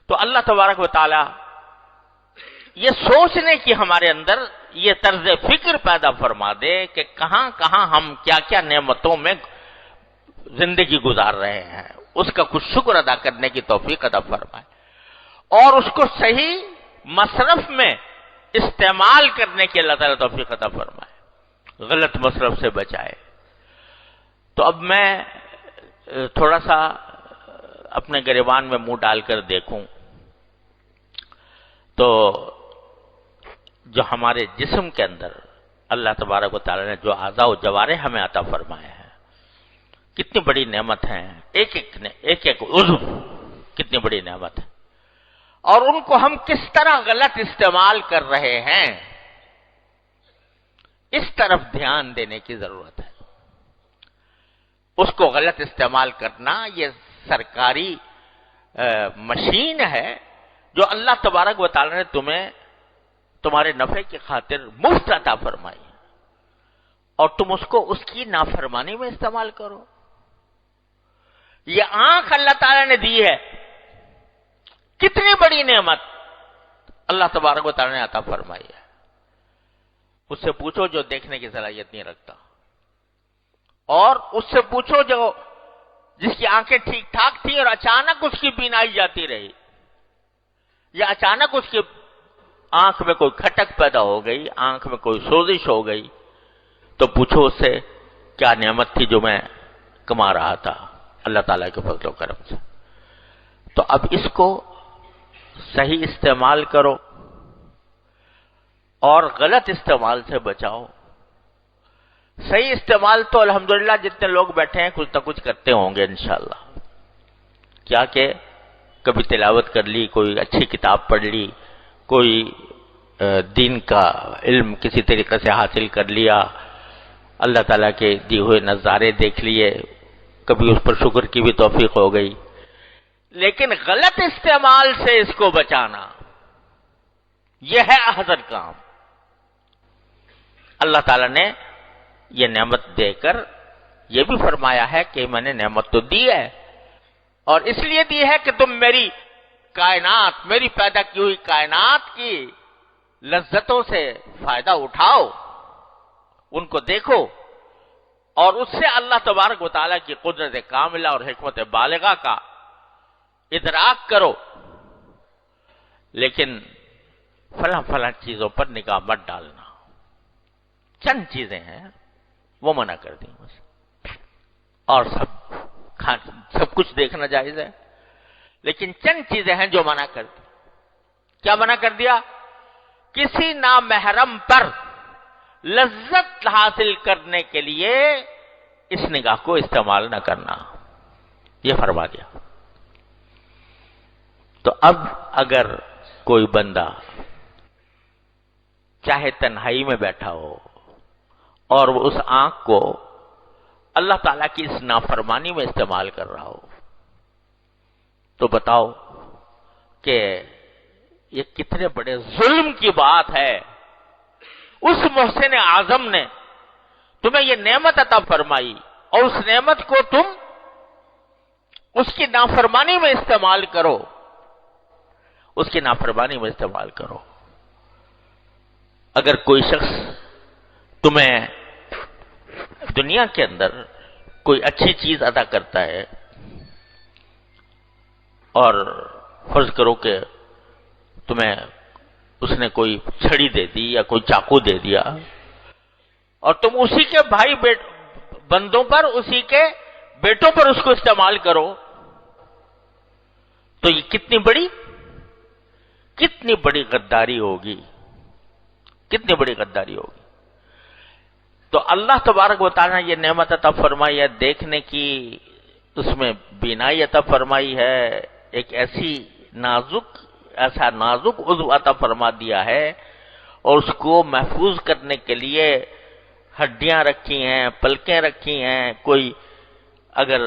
[SPEAKER 1] تو اللہ تبارک و تعالیٰ یہ سوچنے کی ہمارے اندر یہ طرز فکر پیدا فرما دے کہ کہاں کہاں ہم کیا کیا نعمتوں میں زندگی گزار رہے ہیں، اس کا کچھ شکر ادا کرنے کی توفیق عطا فرمائے اور اس کو صحیح مصرف میں استعمال کرنے کی اللہ تعالیٰ توفیق عطا فرمائے، غلط مصرف سے بچائے۔ تو اب میں تھوڑا سا اپنے گریبان میں منہ ڈال کر دیکھوں تو جو ہمارے جسم کے اندر اللہ تبارک و تعالیٰ نے جو اعضاء و جوارح ہمیں عطا فرمائے ہیں، کتنی بڑی نعمت ہیں، ایک عضو کتنی بڑی نعمت ہے، اور ان کو ہم کس طرح غلط استعمال کر رہے ہیں اس طرف دھیان دینے کی ضرورت ہے۔ اس کو غلط استعمال کرنا یہ سرکاری مشین ہے جو اللہ تبارک و تعالیٰ نے تمہارے نفع کی خاطر مفت عطا فرمائی ہے، اور تم اس کو اس کی نافرمانی میں استعمال کرو۔ یہ آنکھ اللہ تعالیٰ نے دی ہے، کتنی بڑی نعمت اللہ تبارک و تعالیٰ نے عطا فرمائی ہے۔ اس سے پوچھو جو دیکھنے کی صلاحیت نہیں رکھتا، اور اس سے پوچھو جس کی آنکھیں ٹھیک ٹھاک تھیں اور اچانک اس کی بینائی جاتی رہی، یا اچانک اس کی آنکھ میں کوئی کھٹک پیدا ہو گئی، آنکھ میں کوئی سوزش ہو گئی، تو پوچھو اس سے کیا نعمت تھی جو میں کما رہا تھا اللہ تعالیٰ کے فضل و کرم سے۔ تو اب اس کو صحیح استعمال کرو اور غلط استعمال سے بچاؤ۔ صحیح استعمال تو الحمدللہ جتنے لوگ بیٹھے ہیں کچھ نہ کچھ کرتے ہوں گے انشاءاللہ، کیا کہ کبھی تلاوت کر لی، کوئی اچھی کتاب پڑھ لی، کوئی دین کا علم کسی طریقے سے حاصل کر لیا، اللہ تعالیٰ کے دی ہوئے نظارے دیکھ لیے، کبھی اس پر شکر کی بھی توفیق ہو گئی۔ لیکن غلط استعمال سے اس کو بچانا یہ ہے احسن کام۔ اللہ تعالیٰ نے یہ نعمت دے کر یہ بھی فرمایا ہے کہ میں نے نعمت تو دی ہے، اور اس لیے دی ہے کہ تم میری کائنات، میری پیدا کی ہوئی کائنات کی لذتوں سے فائدہ اٹھاؤ، ان کو دیکھو، اور اس سے اللہ تبارک و تعالیٰ کی قدرت کاملہ اور حکمت بالغہ کا ادراک کرو۔ لیکن فلاں چیزوں پر نگاہ مت ڈالنا، چند چیزیں ہیں وہ منع کر دیں بس، اور سب کچھ دیکھنا جائز ہے، لیکن چند چیزیں ہیں جو منع کر دی۔ کیا منع کر دیا؟ کسی نامحرم پر لذت حاصل کرنے کے لیے اس نگاہ کو استعمال نہ کرنا، یہ فرما دیا۔ تو اب اگر کوئی بندہ چاہے تنہائی میں بیٹھا ہو اور وہ اس آنکھ کو اللہ تعالیٰ کی اس نافرمانی میں استعمال کر رہا ہو، تو بتاؤ کہ یہ کتنے بڑے ظلم کی بات ہے۔ اس محسن اعظم نے تمہیں یہ نعمت عطا فرمائی اور اس نعمت کو تم اس کی نافرمانی میں استعمال کرو، اس کی نافرمانی میں استعمال کرو۔ اگر کوئی شخص تمہیں دنیا کے اندر کوئی اچھی چیز عطا کرتا ہے اور فرض کرو کہ تمہیں اس نے کوئی چھڑی دے دی یا کوئی چاقو دے دیا اور تم اسی کے بھائی بندوں پر، اسی کے بیٹوں پر اس کو استعمال کرو، تو یہ کتنی بڑی غداری ہوگی، کتنی بڑی غداری ہوگی۔ تو اللہ تبارک و تعالیٰ نے یہ نعمت عطا فرمائی ہے دیکھنے کی، اس میں بینائی عطا فرمائی ہے، ایک ایسا نازک عضو عطا فرما دیا ہے، اور اس کو محفوظ کرنے کے لیے ہڈیاں رکھی ہیں، پلکیں رکھی ہیں۔ کوئی اگر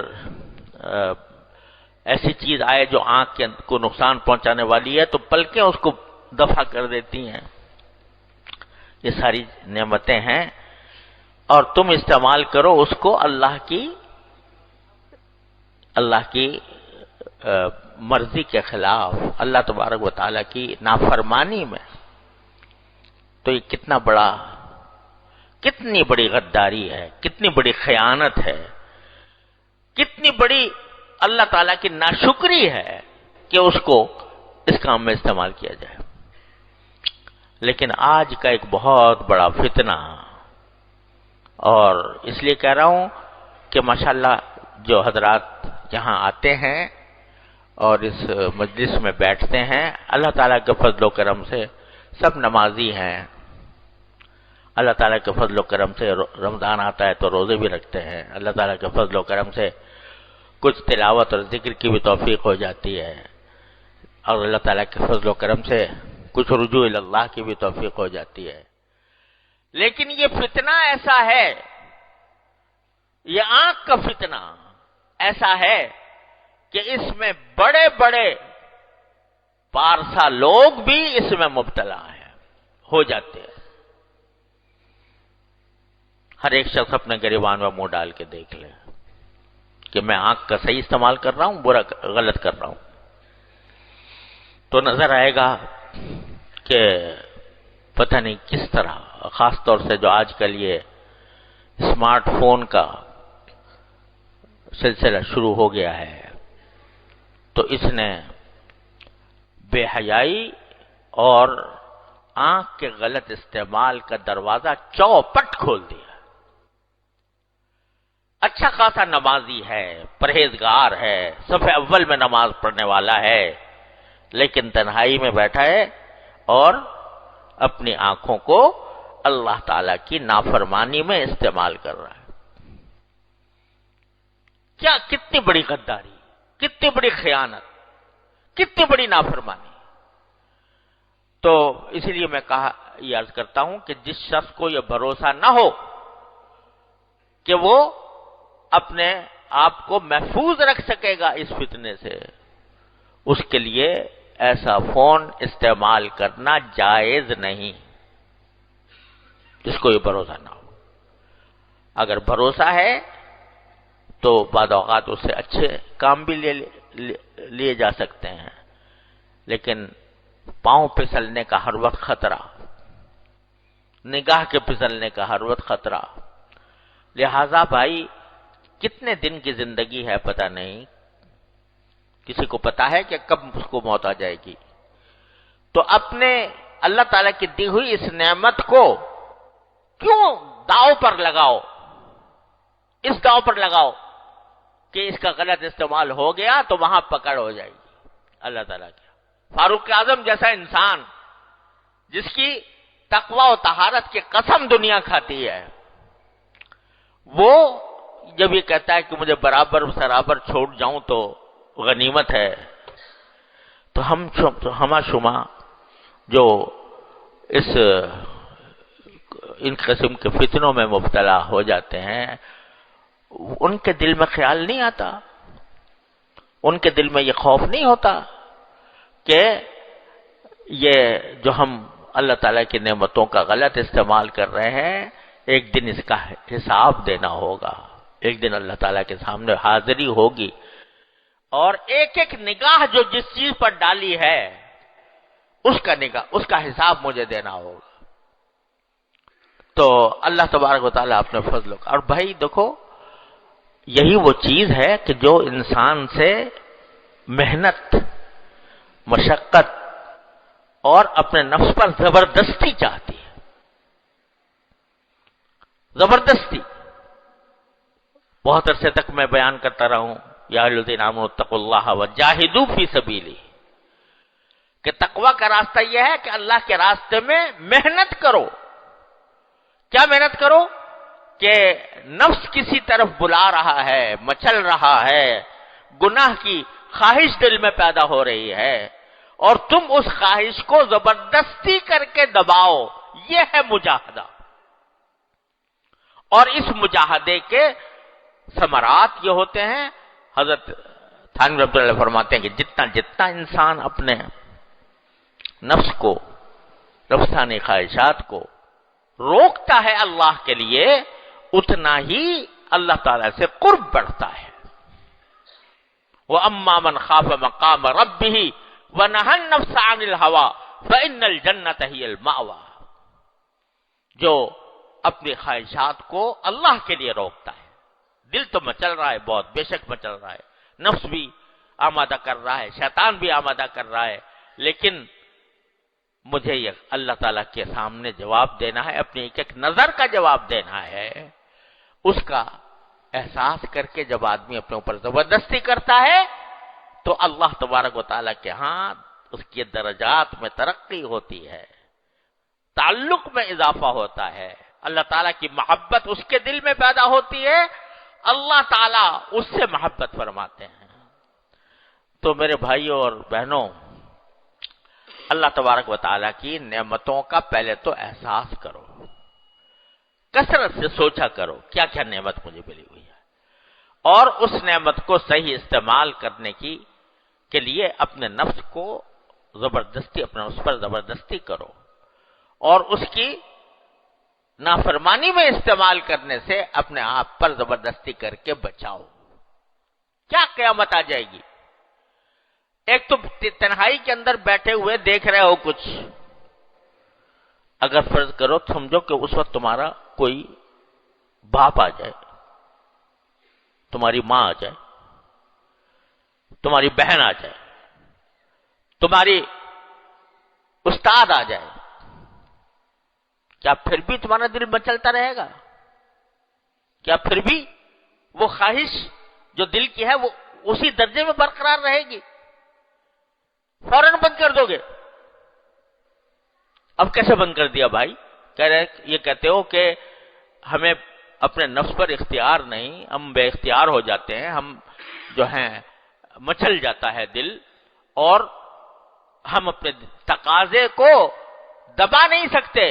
[SPEAKER 1] ایسی چیز آئے جو آنکھ کو نقصان پہنچانے والی ہے تو پلکیں اس کو دفع کر دیتی ہیں۔ یہ ساری نعمتیں ہیں اور تم استعمال کرو اس کو اللہ کی مرضی کے خلاف، اللہ تبارک و تعالیٰ کی نافرمانی میں۔ تو یہ کتنی بڑی غداری ہے، کتنی بڑی خیانت ہے، کتنی بڑی اللہ تعالیٰ کی ناشکری ہے کہ اس کو اس کام میں استعمال کیا جائے۔ لیکن آج کا ایک بہت بڑا فتنہ، اور اس لیے کہہ رہا ہوں کہ ماشاءاللہ جو حضرات یہاں آتے ہیں اور اس مجلس میں بیٹھتے ہیں، اللہ تعالیٰ کے فضل و کرم سے سب نمازی ہیں، اللہ تعالیٰ کے فضل و کرم سے رمضان آتا ہے تو روزے بھی رکھتے ہیں، اللہ تعالیٰ کے فضل و کرم سے کچھ تلاوت اور ذکر کی بھی توفیق ہو جاتی ہے، اور اللہ تعالیٰ کے فضل و کرم سے کچھ رجوع اللہ کی بھی توفیق ہو جاتی ہے۔ لیکن یہ فتنہ ایسا ہے، یہ آنکھ کا فتنہ ایسا ہے کہ اس میں بڑے بڑے پارسا لوگ بھی اس میں مبتلا ہیں، ہو جاتے ہیں۔ ہر ایک شخص اپنے گریبان میں منہ ڈال کے دیکھ لے کہ میں آنکھ کا صحیح استعمال کر رہا ہوں، غلط کر رہا ہوں، تو نظر آئے گا کہ پتہ نہیں کس طرح، خاص طور سے جو آج کل یہ اسمارٹ فون کا سلسلہ شروع ہو گیا ہے، تو اس نے بے حیائی اور آنکھ کے غلط استعمال کا دروازہ چوپٹ کھول دیا۔ اچھا خاصا نمازی ہے، پرہیزگار ہے، صف اول میں نماز پڑھنے والا ہے، لیکن تنہائی میں بیٹھا ہے اور اپنی آنکھوں کو اللہ تعالی کی نافرمانی میں استعمال کر رہا ہے۔ کیا کتنی بڑی غداری، کتنی بڑی خیانت، کتنی بڑی نافرمانی۔ تو اسی لیے میں یہ عرض کرتا ہوں کہ جس شخص کو یہ بھروسہ نہ ہو کہ وہ اپنے آپ کو محفوظ رکھ سکے گا اس فتنے سے، اس کے لیے ایسا فون استعمال کرنا جائز نہیں، جس کو یہ بھروسہ نہ ہو۔ اگر بھروسہ ہے تو بعض اوقات اس سے اچھے کام بھی لیے جا سکتے ہیں، لیکن پاؤں پھسلنے کا ہر وقت خطرہ، نگاہ کے پھسلنے کا ہر وقت خطرہ۔ لہذا بھائی کتنے دن کی زندگی ہے پتہ نہیں، کسی کو پتا ہے کہ کب اس کو موت آ جائے گی، تو اپنے اللہ تعالیٰ کی دی ہوئی اس نعمت کو کیوں داؤ پر لگاؤ، اس داؤ پر لگاؤ کہ اس کا غلط استعمال ہو گیا تو وہاں پکڑ ہو جائے گی اللہ تعالیٰ کی۔ فاروق اعظم جیسا انسان جس کی تقوی و طہارت کی قسم دنیا کھاتی ہے، وہ جب یہ کہتا ہے کہ مجھے برابر سرابر چھوڑ جاؤں تو غنیمت ہے، تو ہما شما جو ان قسم کے فتنوں میں مبتلا ہو جاتے ہیں، ان کے دل میں خیال نہیں آتا، ان کے دل میں یہ خوف نہیں ہوتا کہ یہ جو ہم اللہ تعالیٰ کی نعمتوں کا غلط استعمال کر رہے ہیں، ایک دن اس کا حساب دینا ہوگا، ایک دن اللہ تعالیٰ کے سامنے حاضری ہوگی، اور ایک ایک نگاہ جو جس چیز پر ڈالی ہے اس کا حساب مجھے دینا ہوگا۔ تو اللہ تبارک و تعالیٰ اپنے فضل اور بھائی دیکھو، یہی وہ چیز ہے کہ جو انسان سے محنت، مشقت اور اپنے نفس پر زبردستی چاہتی ہے، زبردستی۔ بہت عرصے تک میں بیان کرتا رہا ہوں، یا ایھا الذین آمنوا اتقوا اللہ وجاہدوا فی سبیلہ، کہ تقوی کا راستہ یہ ہے کہ اللہ کے راستے میں محنت کرو۔ کیا محنت کرو؟ کہ نفس کسی طرف بلا رہا ہے، مچل رہا ہے، گناہ کی خواہش دل میں پیدا ہو رہی ہے، اور تم اس خواہش کو زبردستی کر کے دباؤ، یہ ہے مجاہدہ۔ اور اس مجاہدے کے ثمرات یہ ہوتے ہیں، حضرت تھانوی رحمۃ اللہ فرماتے ہیں کہ جتنا انسان اپنے نفس کو، نفسانی خواہشات کو روکتا ہے اللہ کے لیے، اتنا ہی اللہ تعالیٰ سے قرب بڑھتا ہے۔ وَأَمَّا مَنْ خَافَ مَقَامَ رَبِّهِ وَنَهَى النَّفْسَ عَنِ الْهَوَىٰ فَإِنَّ الْجَنَّةَ هِيَ الْمَأْوَىٰ، جو اپنی خواہشات کو اللہ کے لیے روکتا ہے۔ دل تو مچل رہا ہے، بہت بے شک مچل رہا ہے، نفس بھی آمادہ کر رہا ہے، شیطان بھی آمادہ کر رہا ہے، لیکن مجھے یہ اللہ تعالیٰ کے سامنے جواب دینا ہے، اپنی ایک ایک نظر کا جواب دینا ہے۔ اس کا احساس کر کے جب آدمی اپنے اوپر زبردستی کرتا ہے تو اللہ تبارک و تعالیٰ کے ہاں اس کے درجات میں ترقی ہوتی ہے، تعلق میں اضافہ ہوتا ہے، اللہ تعالیٰ کی محبت اس کے دل میں پیدا ہوتی ہے، اللہ تعالیٰ اس سے محبت فرماتے ہیں۔ تو میرے بھائیوں اور بہنوں، اللہ تبارک و تعالیٰ کی نعمتوں کا پہلے تو احساس کرو، کثرت سے سوچا کرو کیا کیا نعمت مجھے ملی ہوئی ہے، اور اس نعمت کو صحیح استعمال کرنے کے لیے اپنے نفس کو زبردستی، اپنے اس پر زبردستی کرو، اور اس کی نافرمانی میں استعمال کرنے سے اپنے آپ پر زبردستی کر کے بچاؤ۔ کیا قیامت آ جائے گی؟ ایک تو تنہائی کے اندر بیٹھے ہوئے دیکھ رہے ہو کچھ، اگر فرض کرو سمجھو کہ اس وقت تمہارا کوئی باپ آ جائے، تمہاری ماں آ جائے، تمہاری بہن آ جائے، تمہاری استاد آ جائے، کیا پھر بھی تمہارا دل مچلتا رہے گا؟ کیا پھر بھی وہ خواہش جو دل کی ہے وہ اسی درجے میں برقرار رہے گی؟ فوراً بند کر دو گے۔ اب کیسے بند کر دیا بھائی؟ یہ کہتے ہو کہ ہمیں اپنے نفس پر اختیار نہیں، ہم بے اختیار ہو جاتے ہیں، ہم جو ہیں مچل جاتا ہے دل، اور ہم اپنے تقاضے کو دبا نہیں سکتے،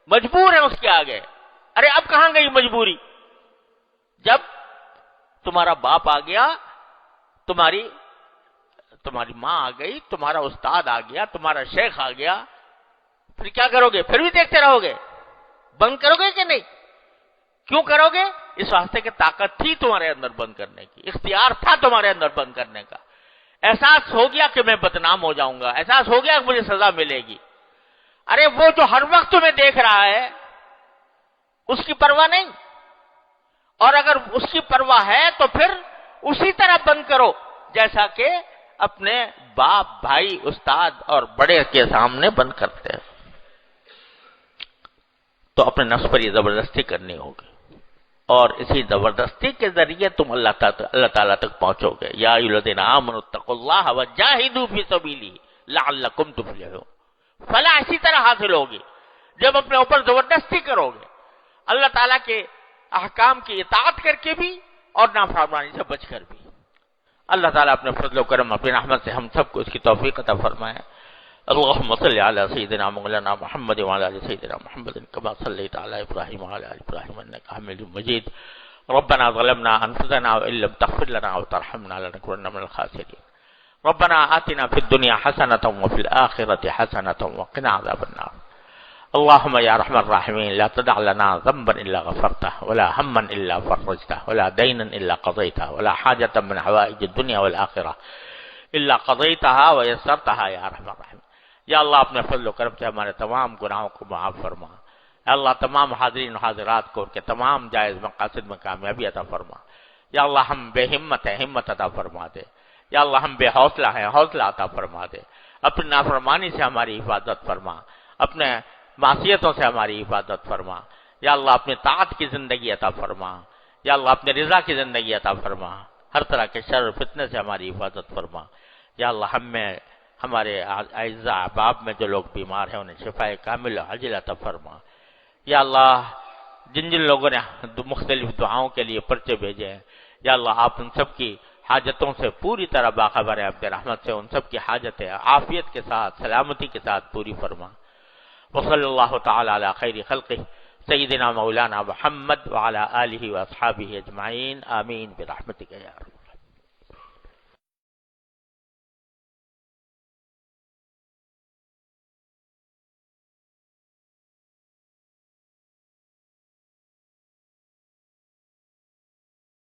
[SPEAKER 1] مجبور ہیں اس کے آگے۔ ارے اب کہاں گئی مجبوری؟ جب تمہارا باپ آ گیا، تمہاری ماں آ گئی، تمہارا استاد آ گیا، تمہارا شیخ آ گیا، پھر کیا کرو گے؟ پھر بھی دیکھتے رہو گے؟ بند کرو گے کہ نہیں؟ کیوں کرو گے؟ اس واسطے کہ طاقت تھی تمہارے اندر بند کرنے کی، اختیار تھا تمہارے اندر بند کرنے کا، احساس ہو گیا کہ میں بدنام ہو جاؤں گا، احساس ہو گیا کہ مجھے سزا ملے گی۔ ارے وہ جو ہر وقت تمہیں دیکھ رہا ہے اس کی پرواہ نہیں، اور اگر اس کی پرواہ ہے تو پھر اسی طرح بند کرو جیسا کہ اپنے باپ، بھائی، استاد اور بڑے کے سامنے بند کرتے ہیں۔ تو اپنے نفس پر یہ زبردستی کرنی ہوگی، اور اسی زبردستی کے ذریعے تم اللہ تعالیٰ تک پہنچو گے۔ یا ایھا الذین آمنوا اتقوا اللہ وجاہدوا فی سبیلہ لعلکم تفلحون۔ فلاح اسی طرح حاصل ہوگی جب اپنے اوپر زبردستی کرو گے، اللہ تعالیٰ کے احکام کی اطاعت کر کے بھی اور نافرمانی سے بچ کر بھی۔ اللہ تعالیٰ اپنے فضل و کرم اپنی رحمت سے ہم سب کو اس کی توفیق عطا فرمائے. اللهم صل على سيدنا مولانا محمد وعلى ال سيدنا محمد كما صليت على ابراهيم وعلى ال ابراهيم انك حميد مجيد. ربنا ظلمنا انفسنا وان لم تغفر لنا وترحمنا لنكونن من الخاسرين. ربنا آتنا في الدنيا حسنة وفي الآخرة حسنة وقنا عذاب النار. اللهم يا ارحم الراحمين لا تدع لنا ذنبا الا غفرته ولا هما الا فرجته ولا دينا الا قضيته ولا حاجة من حوائج الدنيا والآخرة الا قضيتها ويسرتها يا ارحم الراحمين. یا اللہ اپنے فضل و کرم سے ہمارے تمام گناہوں کو معاف فرما. یا اللہ تمام حاضرین و حاضرات کو ان کے تمام جائز مقاصد میں کامیابی عطا فرما. یا اللہ ہم بے ہمت ہیں، ہمت عطا فرما دے. یا اللہ ہم بے حوصلہ ہیں، حوصلہ عطا فرما دے. اپنی نافرمانی سے ہماری حفاظت فرما، اپنے معصیتوں سے ہماری حفاظت فرما. یا اللہ اپنی طاعت کی زندگی عطا فرما. یا اللہ اپنے رضا کی زندگی عطا فرما. ہر طرح کے شر و فتنے سے ہماری حفاظت فرما. یا اللہ ہم میں ہمارے اعزاء احباب میں جو لوگ بیمار ہیں انہیں شفاء کامل و عاجل عطا فرما. یا اللہ جن جن لوگوں نے مختلف دعاؤں کے لیے پرچے بھیجے ہیں، یا اللہ آپ ان سب کی حاجتوں سے پوری طرح باخبر ہے اپنے رحمت سے. ان سب کی حاجتیں عافیت کے ساتھ سلامتی کے ساتھ پوری فرما. وصلی اللہ تعالی علی خیر خلقہ سیدنا مولانا محمد وعلی آلہ واصحابہ اجمعین. آمین برحمتک یا رب.